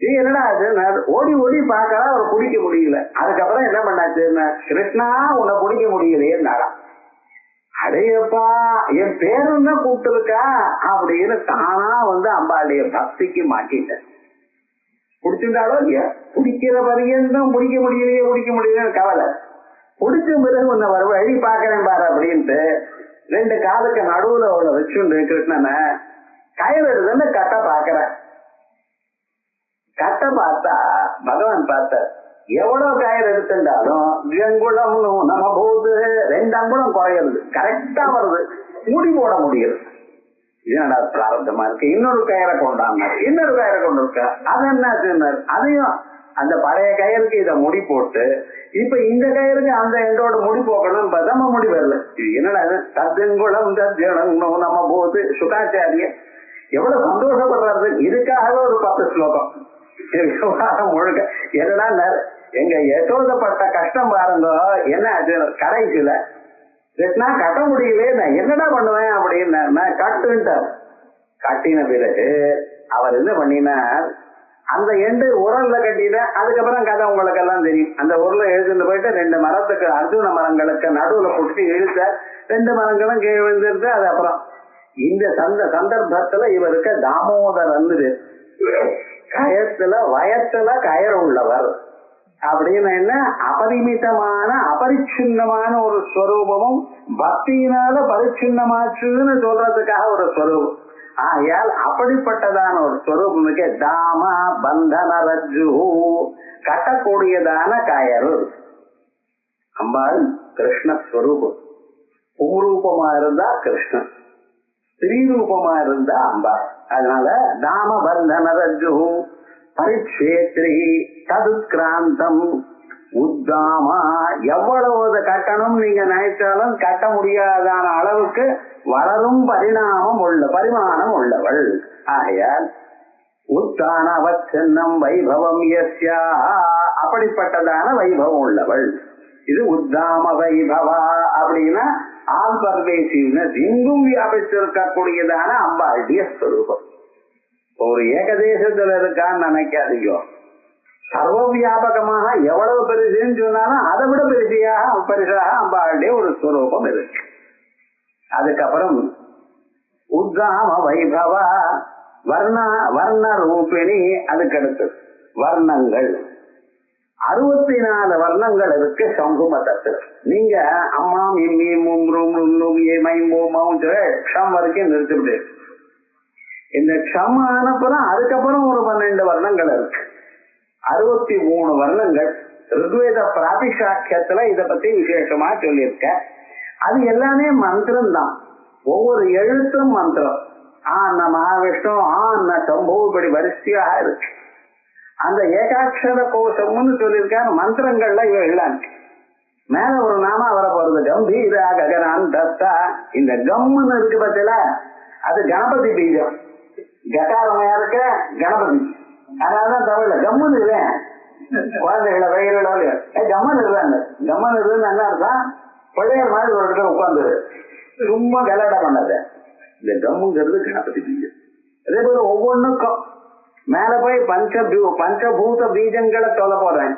இது என்னடா அது ஓடி ஓடி பார்க்கலாம், அவர் பிடிக்க முடியல. அதுக்கப்புறம் என்ன பண்ணாச்சு, கிருஷ்ணா உன்னை பிடிக்க முடியலையேன்னாடா. அடையப்பா என் பேரும் தான் கூப்பிட்டு இருக்கா அப்படின்னு தானா அம்பாளுடைய பக்திக்கு மாட்டிட்டேன். பிடிச்சிருந்தாலும் இல்லையா, பிடிக்கிற பரியந்தம் பிடிக்க முடியலைன்னு கவலை. பிடிச்ச பிறகு உன்னை வர வழி பாக்குறேன் பாரு அப்படின்ட்டு 2 காலுக்கு நடுவுல அவளை வச்சுண்டு கிருஷ்ணனை கயிறு எடுத்துன்னு கட்ட பாக்குறேன். கட்ட பார்த்தா பகவான் பார்த்த எவ்வளவு கயிறு எடுத்துட்டாலும் அங்குலம் நம்ம போது 2 அங்குலம் குறையிறது, கரெக்டா வருது, மூடி போட முடியுது. இதனடா பிராரப்தமா இருக்கு. இன்னொரு கயிறை கொண்டாடினார், இன்னொரு கயிறை கொண்டு இருக்க, அது என்ன அதையும் அந்த பழைய கயிறுக்கு இதை முடி போட்டு இப்ப இந்த கயிறுக்கு அந்த எண்டோட முடி போக்கணும்னு பார்த்தா நம்ம முடி வரல. இது என்னடா தத்துங்குளம் தத்தியணும் நம்ம போது சுகாச்சாரிய எவ்வளவு சந்தோஷப்படுறாரு. இதுக்காகவே ஒரு 10 ஸ்லோகம் முழுக்க. என்னடா எங்க யசோதப்பட்ட கஷ்டம் பாருங்க, என்ன கடைசியில கிருஷ்ணா கட்ட முடியலையே நான் என்னடா பண்ணுவேன் அப்படின்னு கட்டுன்ட்டார். கட்டின பிறகு அவர் என்ன பண்ணினார், அந்த எண்டு உரல்ல கட்டிட்ட. அதுக்கப்புறம் கதை உங்களுக்கு எல்லாம் தெரியும். அந்த உரல எழுதுன்னு போயிட்டு 2 மரத்துக்கு அர்ஜுன மரங்களுக்கு நடுவுல புடிச்சு இழுத்த 2 மரங்களும் கீழே விழுந்துருது. அது அப்புறம் இந்த சந்தர்ப்பத்துல இவருக்கு தாமோதரன் கயத்துல வயத்துல கயர் உள்ளவர் அப்படின்னு என்ன அபரிமிதமான அபரிச்சின்னமான ஒரு ஸ்வரூபமும் பக்தியினால பரிச்சின்னமாச்சுன்னு சொல்றதுக்காக ஒரு ஸ்வரூபம். ஆகையால் அப்படிப்பட்டதான ஒரு ஸ்வரூபம் தாம பந்தன ரஜ்ஜு கட்டக்கூடியதான கயறு. அம்பாள் கிருஷ்ணஸ்வரூபம். பூரூபமா இருந்தா கிருஷ்ணன், ஸ்ரீரூபமா இருந்தா அம்பாள். அதனால தாம பந்தன ரஜ்ஜு பரிட்சேத்ரி ததுக்கிராந்தம் உத்தாமா. எவ்வளவு கட்டணம் நீங்க நினைச்சாலும் கட்ட முடியாதான அளவுக்கு வளரும் பரிமாணம் உள்ளவள். ஆகையால் உத்தான அவச்சன்னம் வைபவம் யஸ்யா, அப்படிப்பட்டதான வைபவம் உள்ளவள். இது உத்தாம வைபவா அப்படின்னா ஆல் பர்வேசிவ்னஸ், எங்கும் வியாபிச்சிருக்கக்கூடியதான அம்பாளுடைய ஸ்வரூபம். ஒரு ஏகதேசத்துல இருக்கான்னு நினைக்காதீங்க, சர்வ வியாபகமாக எவ்வளவு பெருசுன்னு சொன்னாலும் அதை விட பரிசாக அம்பாளுடைய ஒரு ஸ்வரூபம் இருக்கு. அதுக்கப்புறம் உத்தாம வைபவா வர்ண ரூபிணி. அதுக்கடுத்து வர்ணங்கள் 64 வர்ணங்கள் இருக்கு சங்கு மதத்துல. நீங்க அம்மாம் ஷம் வரைக்கும் நிறுத்திவிட்டு இந்த ஷம் ஆனப்புறம் அதுக்கப்புறம் ஒரு 12 வர்ணங்கள் இருக்கு. 63 வர்ணங்கள் ருக்வேத பிராபிஷாக்கியத்துல இத பத்தி விசேஷமா சொல்லியிருக்க. அது எல்லாமே மந்திரம் தான், ஒவ்வொரு எழுத்தும் மந்திரம். ஆன மகாவிஷ்ணு, ஆன சம்பு, இப்படி வரிசையாக இருக்கு. அந்த ஏகாட்சர கோஷம்னு சொல்லியிருக்காரு. மந்திரங்கள்ல இவ எல்லாம் மேல ஒரு நாம வர போறது, கம்பீரா ககனாந்தஸ்தா. இந்த கம்முன்னு இருக்கு பத்தில, அது கணபதி பீஜம். கட்டாரமையா இருக்க கணபதி, அதனாலதான் தமிழ்ல கம்முன்னு இல்லையா, குழந்தைகளை வயிறுல கம்மன் இருக்காங்க. கம்மன் இருக்குன்னு என்ன அர்த்தம், பழைய மாதிரி ஒரு இடத்துல உட்கார்ந்து சும்மா கலாட்டா பண்ணாத. இந்த கம்முங்கிறது கணபதி பீஜம். அதே போல ஒவ்வொன்றுக்கும் மேல போய் பஞ்சபூத பீஜங்களை சொல்ல போறேன்.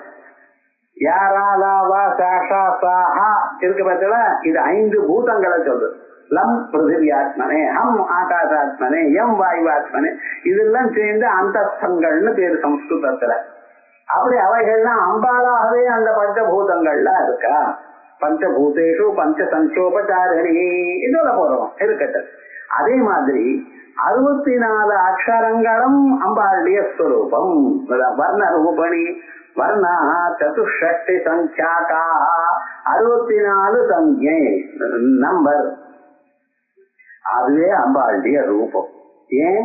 யாரா லாவா சாஷா சாஹா இருக்கு பார்த்தா, இது 5 பூதங்களை சொல்றது. லம் பிருத்திவியாத்மனே, ஹம் ஆகாசாத்மனே, எம் வாயுவாத்மனே, இதெல்லாம் சேர்ந்து அந்தஸ்தங்கள்னு பேரு சம்ஸ்கிருதத்துல. அப்படி அவைகள்லாம் அம்பாலாகவே அந்த பஞ்சபூதங்கள்லாம் இருக்கா. பஞ்சபூதேஷு பஞ்ச சங்கோபச்சாரணி இதோட போறோம் இருக்கட்டும். அதே மாதிரி 64 அக்ஷரங்களும் அம்பாளுடைய ஸ்வரூபம். வர்ண ரூபணி வர்ணா சதுஷ்டி சங்கியாகா, 64 சங்கியை நம்பர். அதுவே அம்பாளுடைய ரூபம். ஏன்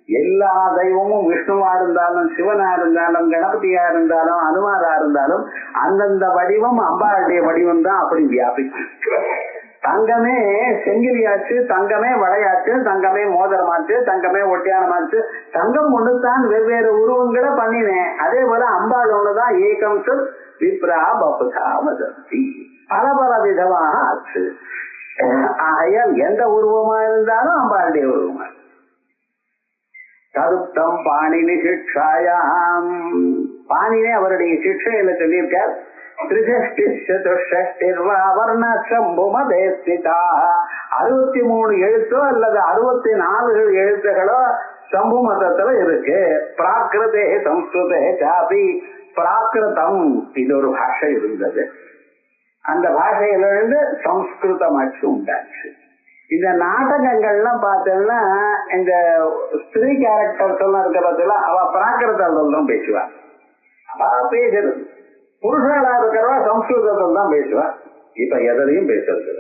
எல்லா தெய்வமும் விஷ்ணுவா இருந்தாலும் சிவனா இருந்தாலும் கணபதியா இருந்தாலும் அனுமாரா இருந்தாலும் அந்தந்த வடிவம் அம்பாளுடைய வடிவம் தான். அப்படி வியாபிக்கும். தங்கமே செங்கிலியாச்சு, தங்கமே வளையாச்சு, தங்கமே மோதிரமாச்சு, தங்கமே ஒட்டியானமாச்சு. தங்கம் ஒண்ணுதான் வெவ்வேறு உருவங்களை பண்ணினேன். அதே போல அம்பாள் ஒண்ணுதான் ஏகம் சொல் விப்ரா பபுதா வதந்தி, பல பல விதமாக ஆச்சு. ஆகையால் எந்த உருவமா இருந்தாலும் அம்பாளுடைய உருவமா. கருத்தம் பாணினி சிக்ஷாயாம், பாணினே அவருடைய சிக்ஷையில சொல்லியிருக்கார். 63 எழுத்தோ அல்லது 64 எழுத்துகளோ சம்பு மதத்துல இருக்கு. பிராகிருதே சம்ஸ்கிருதே சாபி பிராகிருதம், இது ஒரு பாஷை இருந்தது. அந்த பாஷையிலிருந்து சம்ஸ்கிருதமாச்சு உண்டாச்சு. இந்த நாடகங்கள்லாம் பார்த்தோம்னா இந்த ஸ்திரீ கேரக்டர்ஸ் எல்லாம் இருக்க பார்த்தீங்களா, அவ பிராகிருதத்தில் தான் பேசுவா. அவ பேசுறது. புருஷர்களா இருக்கிறவா சம்ஸ்கிருதத்தில் தான் பேசுவா. இப்ப எதையும் பேசுறது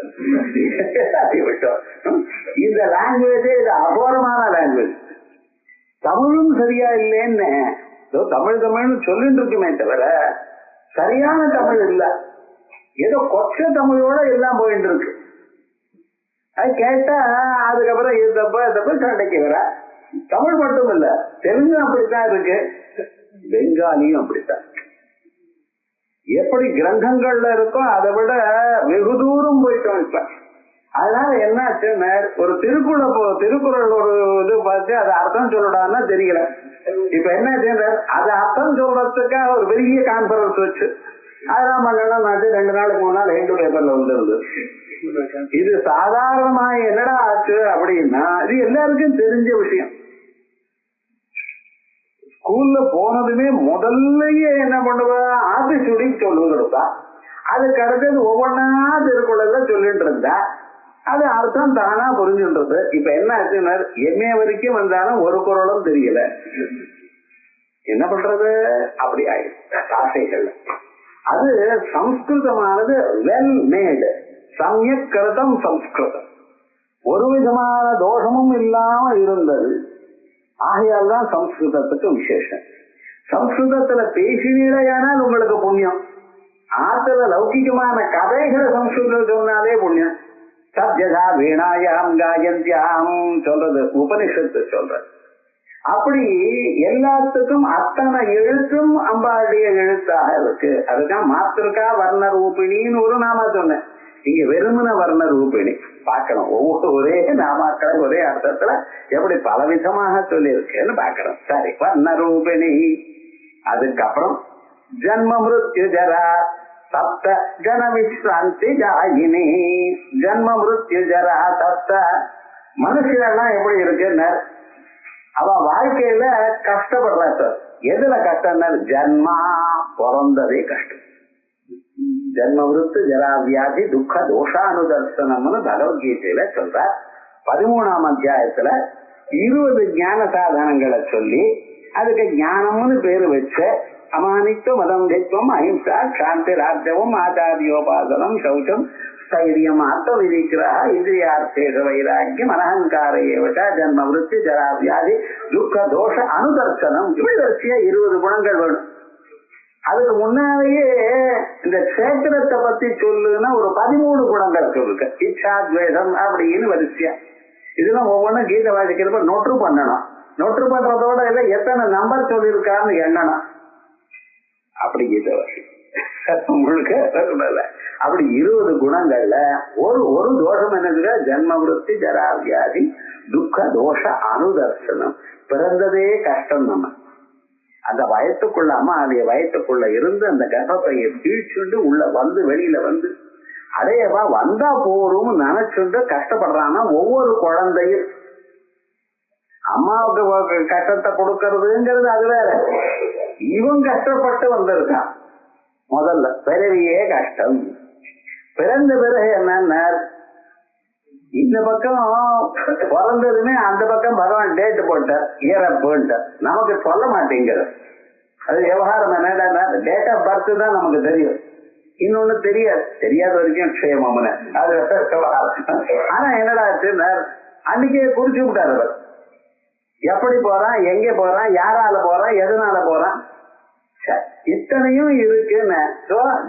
இந்த லாங்குவேஜ் இது அகோரமான லாங்குவேஜ். தமிழும் சரியா இல்லைன்னு தமிழ் தமிழ்னு சொல்லிட்டு இருக்குமே தவிர சரியான தமிழ் இல்ல. ஏதோ கொச்ச தமிழோட எல்லாம் போயிட்டு இருக்கு. அது கேட்டா அதுக்கப்புறம் இது தப்ப சண்டைக்கு வர. தமிழ் மட்டும் இல்ல, தெலுங்கு அப்படித்தான் இருக்கு, பெங்காலியும் அப்படித்தான். எப்படி கிரந்தங்கள்ல இருக்கோ அதை விட வெகு தூரம் போயிட்டோம் இப்ப. அதனால என்னாச்சு, ஒரு திருக்குறள் ஒரு இது பார்த்து அதை அர்த்தம் சொல்லடான்னா தெரியல. இப்ப என்னாச்சு, அதை அர்த்தம் சொல்றதுக்காக ஒரு பெரிய கான்பரன்ஸ் வச்சு அதெல்லாம் பண்ணலாம். 2 நாளுக்கு 3 நாள் ஹிந்து பேப்பர்ல வந்துருது. இது சாதாரணமா என்னடா ஆச்சு அப்படின்னா, இது எல்லாருக்கும் தெரிஞ்ச விஷயம். ஸ்கூல்ல போனதுமே முதல்லயே என்ன பண்ணுவா, ஆத்திச்சுடி சொல்லுவது கொடுத்தா. அதுக்கு அடுத்தது ஒவ்வொன்னா திருக்குறள்ல சொல்லிட்டு இருந்தா அது அர்த்தம் தானா புரிஞ்சுன்றது. இப்ப என்ன ஆச்சுன்னா, எம்ஏ வரைக்கும் வந்தாலும் ஒரு குறளும் தெரியல. என்ன பண்றது, அப்படி ஆயிடுச்சு ஆசைகள். அது சம்ஸ்கிருதமானது வெல் மேடு, சமயக் கிருதம் சம்ஸ்கிருதம், ஒரு விதமான தோஷமும் இல்லாம இருந்தது. ஆகையால் தான் சம்ஸ்கிருதத்துக்கு விசேஷம். சம்ஸ்கிருதத்துல பேசினீடையானால் உங்களுக்கு புண்ணியம். ஆத்துல லௌகிகமான கதைகளை சம்ஸ்கிருதம் சொன்னாலே புண்ணியம். சத்யதா வீணாயாம் காயந்தியாம் சொல்றது உபனிஷத்து சொல்றது. அப்படி எல்லாத்துக்கும் அத்தனை எழுத்தும் அம்பாளுடைய எழுத்தாக இருக்கு. அதுதான் மாத்திருக்கா வர்ண ரூபிணின்னு ஒரு நாமா சொன்னேன். இங்க வெறுமன வர்ண ரூபிணி பாக்கணும். ஒரே நாமாக்களை ஒரே அர்த்தத்துல எப்படி பலவிதமாக சொல்லி இருக்குன்னு பாக்கணும். சரி, வர்ண ரூபிணி. அதுக்கப்புறம் ஜன்ம மிருத்யு ஜரா சப்த ஜன விஸ்ராந்தி ஜாயினி. ஜன்ம மிருத்யு ஜரா சப்த. மனுஷெல்லாம் எப்படி இருக்குன்னு, அவ வாழ்க்கையில கஷ்டப்படுறா சார். எதுல கஷ்டம்னா, ஜன்மா பிறந்ததே கஷ்டம். ஜன்ம விருத்து ஜரா வியாதி துக்க தோஷானுதர்சனம்னு பகவத்கீதையில சொல்ற. 13ஆம் அத்தியாயத்துல 20 ஞான சாதனங்களை சொல்லி அதுக்கு ஞானம்னு பேரு வச்ச அமானித்துவம் அதம்பித்துவம் அஹிம்சா சாந்தி ராஜ்யவம் ஆச்சாரியோபாசனம் சௌச்சம் ஸ்தைரியம் ஆத்மவிதிக்கிரா இந்திரியார்த்தேஷ வைராக்கியம் அனஹங்கார ஏவச்ச ஜன்ம விருத்தி ஜரா வியாதி துக்க தோஷ அனுதர்சனம். இப்படி வரிசையா 20 குணங்கள் வேணும். அதுக்கு முன்னாலேயே இந்த கஷேத்திரத்தை பத்தி சொல்லுன்னா ஒரு 13 குணங்கள் சொல்லுங்க. இச்சா துவேஷம் அப்படின்னு வரிசையா இதெல்லாம் ஒவ்வொன்றும் கீதை வாசிக்கிறப்ப நொற்று பண்ணணும். நொற்று பண்றதோட இல்ல எத்தனை நம்பர் சொல்லியிருக்கான்னு எண்ணணும். அப்படி கீதை வாசி முழுக்க அப்படி 20 குணங்கள்ல ஒரு தோஷம் என்னதுங்க? ஜன்ம விருத்தி ஜரா வியாதி துக்க தோஷ அனுதர்சனம். பிறந்ததே கஷ்டம். நம்ம அந்த வயத்துக்குள்ள அம்மா அதே வயத்துக்குள்ள இருந்து அந்த கர்ப்பப்பையை கீழ்ச்சுண்டு உள்ள வந்து வெளியில வந்து அடையவா வந்தா போரும் நினைச்சுட்டு கஷ்டப்படுறான்னா ஒவ்வொரு குழந்தையும் அம்மாவுக்கு கஷ்டத்தை கொடுக்கறதுங்கிறது அது வேற. இவன் கஷ்டப்பட்டு வந்திருக்கான். முதல்ல பிறவியே கஷ்டம். பிறந்த பிறகு என்னன்னா இந்த பக்கம் பிறந்ததுமே அந்த பக்கம் பகவான் டேட் போட்டார், இறப்புன்ட்டார். நமக்கு சொல்ல மாட்டேங்கிறது. அது விவகாரம் என்னடா, டேட் ஆஃப் பர்த் தான் நமக்கு தெரியும், இன்னொன்னு தெரியாது. தெரியாத வரைக்கும் க்ஷேமம்னு அது விவகாரம். ஆனா என்னடா அன்னைக்கே குறிச்சு விட்டார் அவர். எப்படி போறான், எங்க போறான், யாரால போறான், எதனால போறான், இத்தனையும் இருக்குன்னு.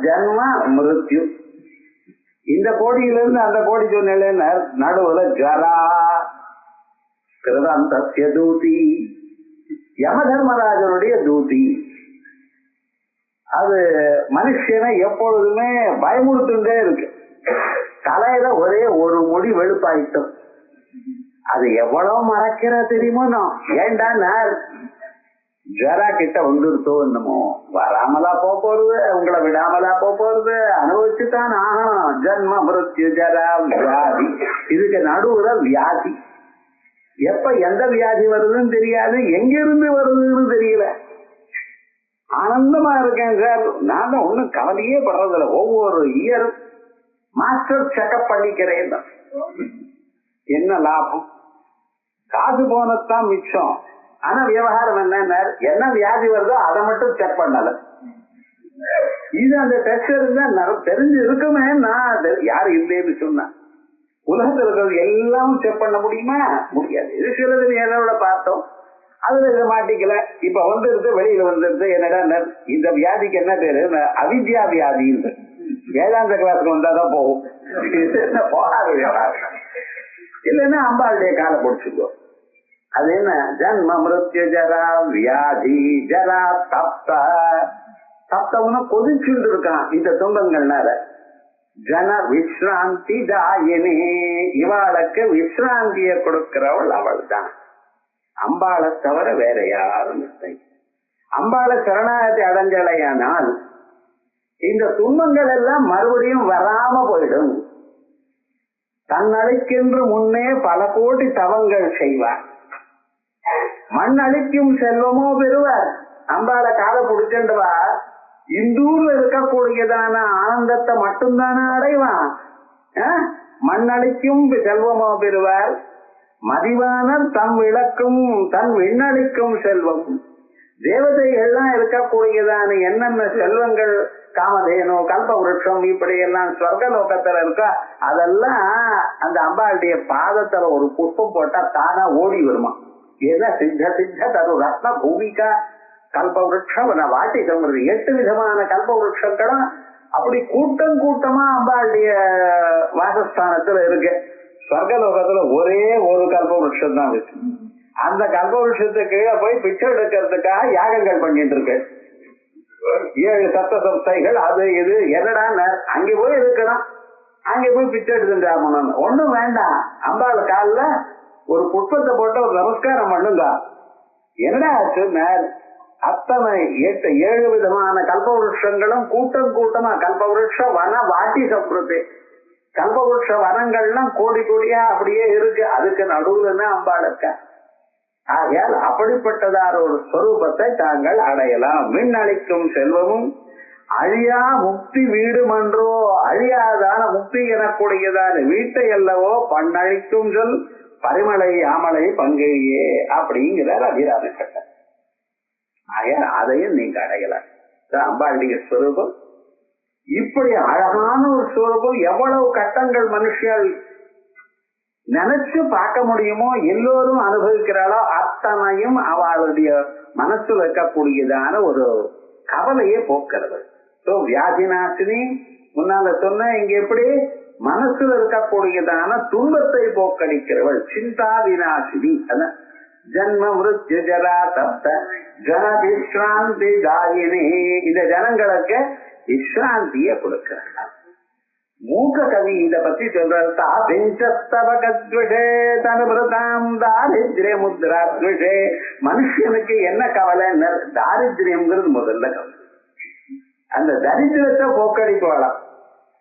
ஜன்ம மிருத்யு. இந்த கோடியிலிருந்து அந்த கோடி சொன்ன நடுவுல ஜரா கிருதாந்தஸ்ய தூதி, யம தர்மராஜனுடைய தூதி. அது மனுஷனை எப்பொழுதுமே பயமுறுத்துட்டே இருக்கு. தலையில ஒரே ஒரு முடி வெளுப்பாயிட்டும். அது எவ்வளவு மறைக்கிற தெரியுமோ. ஏண்டா ஜரா கிட்ட வந்துருத்தோ என்னமோ, வராமலா போறது, உங்களை விடாமலா போறது, அனுபவிச்சுதான் ஆகணும். ஜன்ம மிருத்யு ஜரா வியாதி. இதுக்கு நடுவுல வியாதி. எப்ப எந்த வியாதி வருதுன்னு தெரியாது, எங்க இருந்து வருதுன்னு தெரியல. ஆனந்தமா இருக்கேன் சார், நான் தான் ஒண்ணும் கவலையே படுறதில்ல. ஒவ்வொரு இயர் மாஸ்டர் செக்அப் பண்ணிக்கிறேன். என்ன லாபம்? காசு போனதான் மிச்சம். ஆனா விவகாரம் என்ன வியாதி வருதோ அதை மட்டும் செக் பண்ணல. இது அந்த டெஸ்ட் இருந்தா தெரிஞ்சு இருக்குமே. நான் யாரு இல்லைன்னு சொன்ன உலகத்தில் இருக்கிறது எல்லாம் செக் பண்ண முடியுமா? முடியாது. இது சிலது என்னோட பார்த்தோம், அதுல இதை மாட்டிக்கல. இப்ப வந்துருது, வெளியில வந்துருது. என்னடா இந்த வியாதிக்கு என்ன பேரு? அவித்யா வியாதின்னு. வேதாந்த கிளாஸுக்கு வந்தாதான் போகும். போகாது விவகாரம். இல்லைன்னா அம்பாளுடைய காலை பிடிச்சுக்கோ. அது என்ன? ஜன்ம மிருத்யு ஜரா வியாதி ஜரா தப்த. தப்தம்னா கொதிச்சுட்டு இருக்கான் இந்த துன்பங்கள்னால. ஜன விஸ்ராந்தி தாயினே. இவாளுக்கு விஸ்ராந்திய கொடுக்கிறவள் அவள் தான். அம்பாளை தவிர வேற யாரும் இல்லை. அம்பாளை சரணாகதி அடைஞ்சலையானால் இந்த துன்பங்கள் எல்லாம் மறுபடியும் வராம போயிடும். தன்னழிக்கென்று முன்னே பல கோடி தவங்கள் செய்வார். மண் அழிக்கும் செல்வமோ பெறுவார். அம்பாளை காலை பிடிச்சண்டுவா இந்தூர்ல இருக்கக்கூடியதான ஆனந்தத்தை மட்டும்தானே அடைவான். மண்ணளிக்கும் செல்வமோ பெறுவார். மதிவானர் தம் விளக்கும் தன் விண்ணளிக்கும் செல்வம். தேவதைகள்லாம் இருக்கக்கூடியதான என்னென்ன செல்வங்கள், காமதேனு, கல்ப விருட்சம், இப்படி எல்லாம் சொர்க்கலோகத்துல இருக்கா, அதெல்லாம் அந்த அம்பாளுடைய பாதத்துல ஒரு புஷ்பம் போட்டா தானா ஓடி வருமா. ஏன்னா சித்த சித்த தரு ரத்ன பூமிகா கல்ப விருட்சம் வாட்டி சொல்றது. 8 விதமான கல்ப விருட்சங்களும் அப்படி கூட்டம் கூட்டமா அம்பாளுடைய வாசஸ்தானத்துல இருக்கு. சொர்க்கலோகத்துல ஒரே ஒரு கல்ப விருட்சம் தான் இருக்கு. அந்த கல்ப விருட்சத்துக்கு போய் பிச்சை எடுக்கிறதுக்காக யாகங்கள் பண்ணிட்டு இருக்கு. 7 சப்த சப்தைகள், அது இது. என்னடா அங்கே போய் இருக்கணும், அங்கே போய் பிச்சை எடுத்துட்டாமணும். ஒண்ணும் வேண்டாம், அம்பாள் காலில் ஒரு புஷ்பத்தை போட்டு ஒரு நமஸ்காரம் பண்ணுங்க. என்னடா சொன்னார்? அத்தனை 7 விதமான கல்பவருஷங்களும் கூட்டம் கூட்டமா கல்பவருஷ வன வாட்டி சம்பிரதி. கல்பவருஷ வனங்கள்லாம் கோடி கோடியா அப்படியே இருக்கு. அதுக்கு நடுவுலன்னா அம்பாள் இருக்கா. ஆகையால் அப்படிப்பட்டதான ஒரு ஸ்வரூபத்தை தாங்கள் அடையலாம். மின்னளிக்கும் செல்வமும் அழியா முக்தி வீடு மன்றோ. அழியாதான முக்தி எனக்கூடியதான வீட்டை அல்லவோ பண்ணழிக்கும் சொல் பரிமலை ஆமலை பங்கையே அப்படிங்கிறார் அபிராம கட்டர். ஆக அதையும் நீங்க அடையலாம். அம்பாளுடைய ஸ்வரூபம் இப்படி அழகான ஒரு ஸ்வரூபம். எவ்வளவு கட்டங்கள் மனுஷியால் நினைச்சு பார்க்க முடியுமோ எல்லோரும் அனுபவிக்கிறாளோ அத்தனையும் அவளுடைய மனசுல இருக்கக்கூடியதான ஒரு கவலையை போக்குறது. வியாதிநாசினி முன்னால சொன்ன இங்க எப்படி மனசுல இருக்கக்கூடியதான துன்பத்தை போக்கடிக்கிறவள் சிந்தா விநாசினி. ஜன்ம மிருத்யு ஜரா தப்த ஜன விஸ்ராந்தி தாயினி. இந்த ஜனங்களுக்கு விஸ்ராந்திய கொடுக்கிறார். மூக்க கவி இத பத்தி சொல்றாரு. தாரித்ரிய முத்ராத்விஷே. மனுஷனுக்கு என்ன கவலை? தாரித்ரியம்ங்கிறது முதல்ல கவலை. அந்த தரித்திரத்தை போக்கடிப்பாளாம்.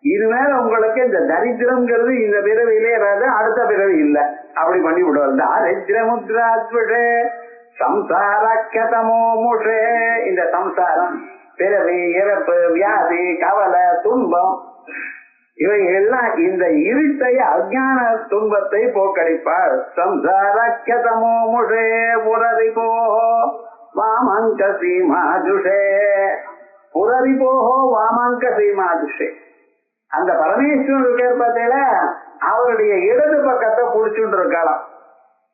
இதுமேல உங்களுக்கு இந்த தரித்திரம்ங்கிறது இந்த பிறவிலே வராது, அடுத்த பிறவி இல்லை, அப்படி பண்ணி விடுவார். தாரித்ரிய முத்ராத்விஷே சம்சாரக்கதமோ முஷே. இந்த சம்சாரம், பிறவி, இறப்பு, வியாதி, கவலை, துன்பம், இவை எல்லாம் இந்த இருட்டை அஜான துன்பத்தை போக்கடிப்பார். சம்சாரக்கதமோ முஷே புரரி போஹோ வாமங்க சீமாதுஷே. புரரி போஹோ வாமங்க சீமாதுஷே. அந்த பரமேஸ்வரன் பேர் பார்த்தீங்களா, அவருடைய இடது பக்கத்தை புடிச்சுட்டு இருக்கலாம்.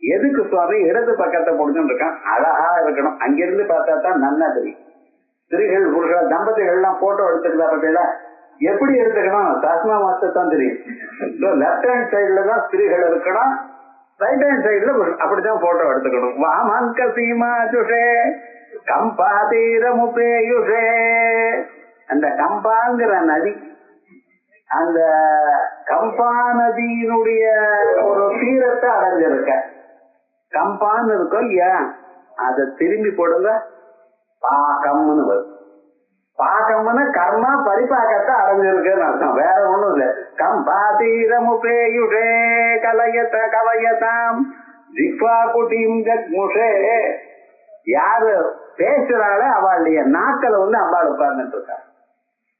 எதுக்கு சுவாமி இடது பக்கத்தை புடிச்சுட்டு இருக்கான்? அழகா இருக்கணும். அங்கிருந்து பார்த்தா தான் நன்னா தெரியும். ஸ்திரீகள் புருஷர்கள் தம்பதிகள் எல்லாம் போட்டோ எடுத்துக்கிறா பார்த்தீங்களா, எப்படி எடுத்துக்கணும்? சாஸ்திரா மாஸ்டர் தான் தெரியும். லெப்ட் ஹேண்ட் சைட்ல தான் ஸ்திரீகள் இருக்கணும், ரைட் ஹேண்ட் சைட்ல அப்படித்தான் போட்டோ எடுத்துக்கணும். வாமங்க சீமாதுஷே கம்பாதீரமுபேயுஷே. அந்த கம்பாங்கிற நதி, அந்த கம்பா நதியினுடைய ஒரு தீரத்தை அடைஞ்சிருக்க. கம்பான்னு இருக்கும் இல்லையா, அதை திரும்பி போடுங்க, பாகம்னு வரும். பாகம்னு கர்மா பரிபாகத்தை அடைஞ்சிருக்குன்னு அர்த்தம், வேற ஒண்ணும் இல்ல. கம்பாதீரமுபேயுஷே கலயத கவயதாம் ஜிக்வா குட்டிம் ஜக்முஷே. யாரு பேசுறாள அவளுடைய நாக்களை அம்பாள் உட்கார்ந்துட்டு இருக்கா.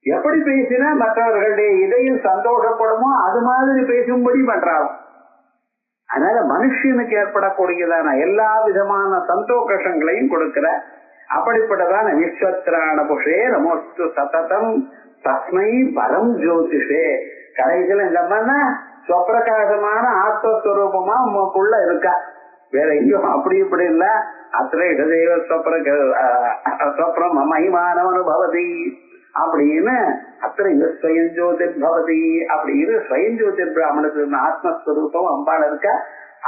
எப்படி பேசினா மற்றவர்களுடைய இதையும் சந்தோஷப்படுமோ அது மாதிரி பேசும்படி பண்றாங்க. அதனால மனுஷனுக்கு ஏற்படக்கூடியதான எல்லா விதமான சந்தோஷங்களையும் கொடுக்கிற அப்படிப்பட்டதான விஸ்வத்ராண புஷே நமஸ்து சததம் தஸ்மை பரம் ஜோதிஷே. கடைசியில் இந்த மாதிரி ஸ்வப்பிரகாசமான ஆத்மஸ்வரூபமா உங்களுக்குள்ள இருக்கா, வேற எங்கேயும் அப்படி இப்படி இல்ல. அத்திரேஷதேவ ஸ்வப்ரம் மகிமானவனு பவதி அப்படின்னு அத்திர ஸ்வயம் ஜோதிர் பவதி அப்படின்னு ஸ்வயம் ஜோதிர் பிராமணத்து ஆத்மஸ்வரூபம் அம்பாள் இருக்க.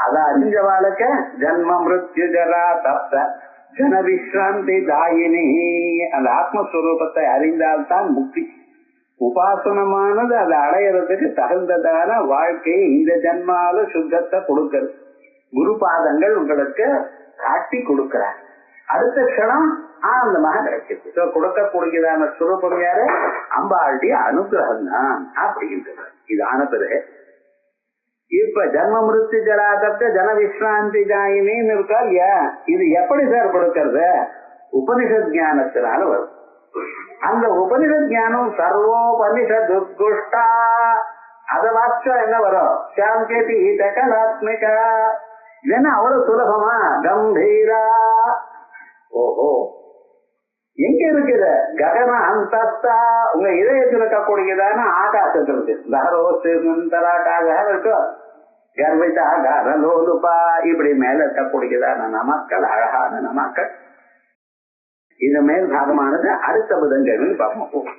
அதை அறிஞ்சவாளுக்கு ஜன்ம மிருத்யு ஜரா தப்த ஜன விஸ்ராந்தி தாயினி. அந்த ஆத்மஸ்வரூபத்தை அறிந்தால்தான் முக்தி. உபாசனமானது அதை அடையறதுக்கு தகுந்ததான வாழ்க்கையை இந்த ஜன்மால சுத்தத்தை கொடுக்கிறது. குரு பாதங்கள் உங்களுக்கு காட்டி கொடுக்கிறார். அடுத்த க்ஷணம் ஆனந்தமாக கிடைக்கிறது. கொடுக்கக்கூடியதான சுரூபம் யாரு? அம்பாளுடைய அனுகிரகம் தான் அப்படின்றது. இது ஆன பிறகு இப்ப ஜன்ம மிருத்யு ஜராதப்த ஜன விஸ்ராந்தி தாயினின்னு இருக்கா இல்லையா, இது எப்படி சார் கொடுக்கறது? உபனிஷத் ஞானத்தினால வரும். அந்த உபனிஷத் ஞானம் சர்வோபனிஷத் உத்குஷ்டா. அத வாட்சா என்ன வரும்? சாங்கேதி கலாத்மிகா. இதென்ன அவ்வளவு சுலபமா? கம்பீரா. ஓஹோ, எங்க இருக்குது? ககன அந்தஸ்தா. உங்க இதயத்தில் இருக்கக்கூடியதான ஆகாசத்தில் இருக்கு. தகரோசுந்தராக்காக இருக்கும். கர்விதா கரலோலுபா. இப்படி மேல இருக்கக்கூடியதான நமக்கள், அழகான நமக்கள். இது மேல் பாகமானது அடுத்த புதன்கிழமை பார்ப்போம்.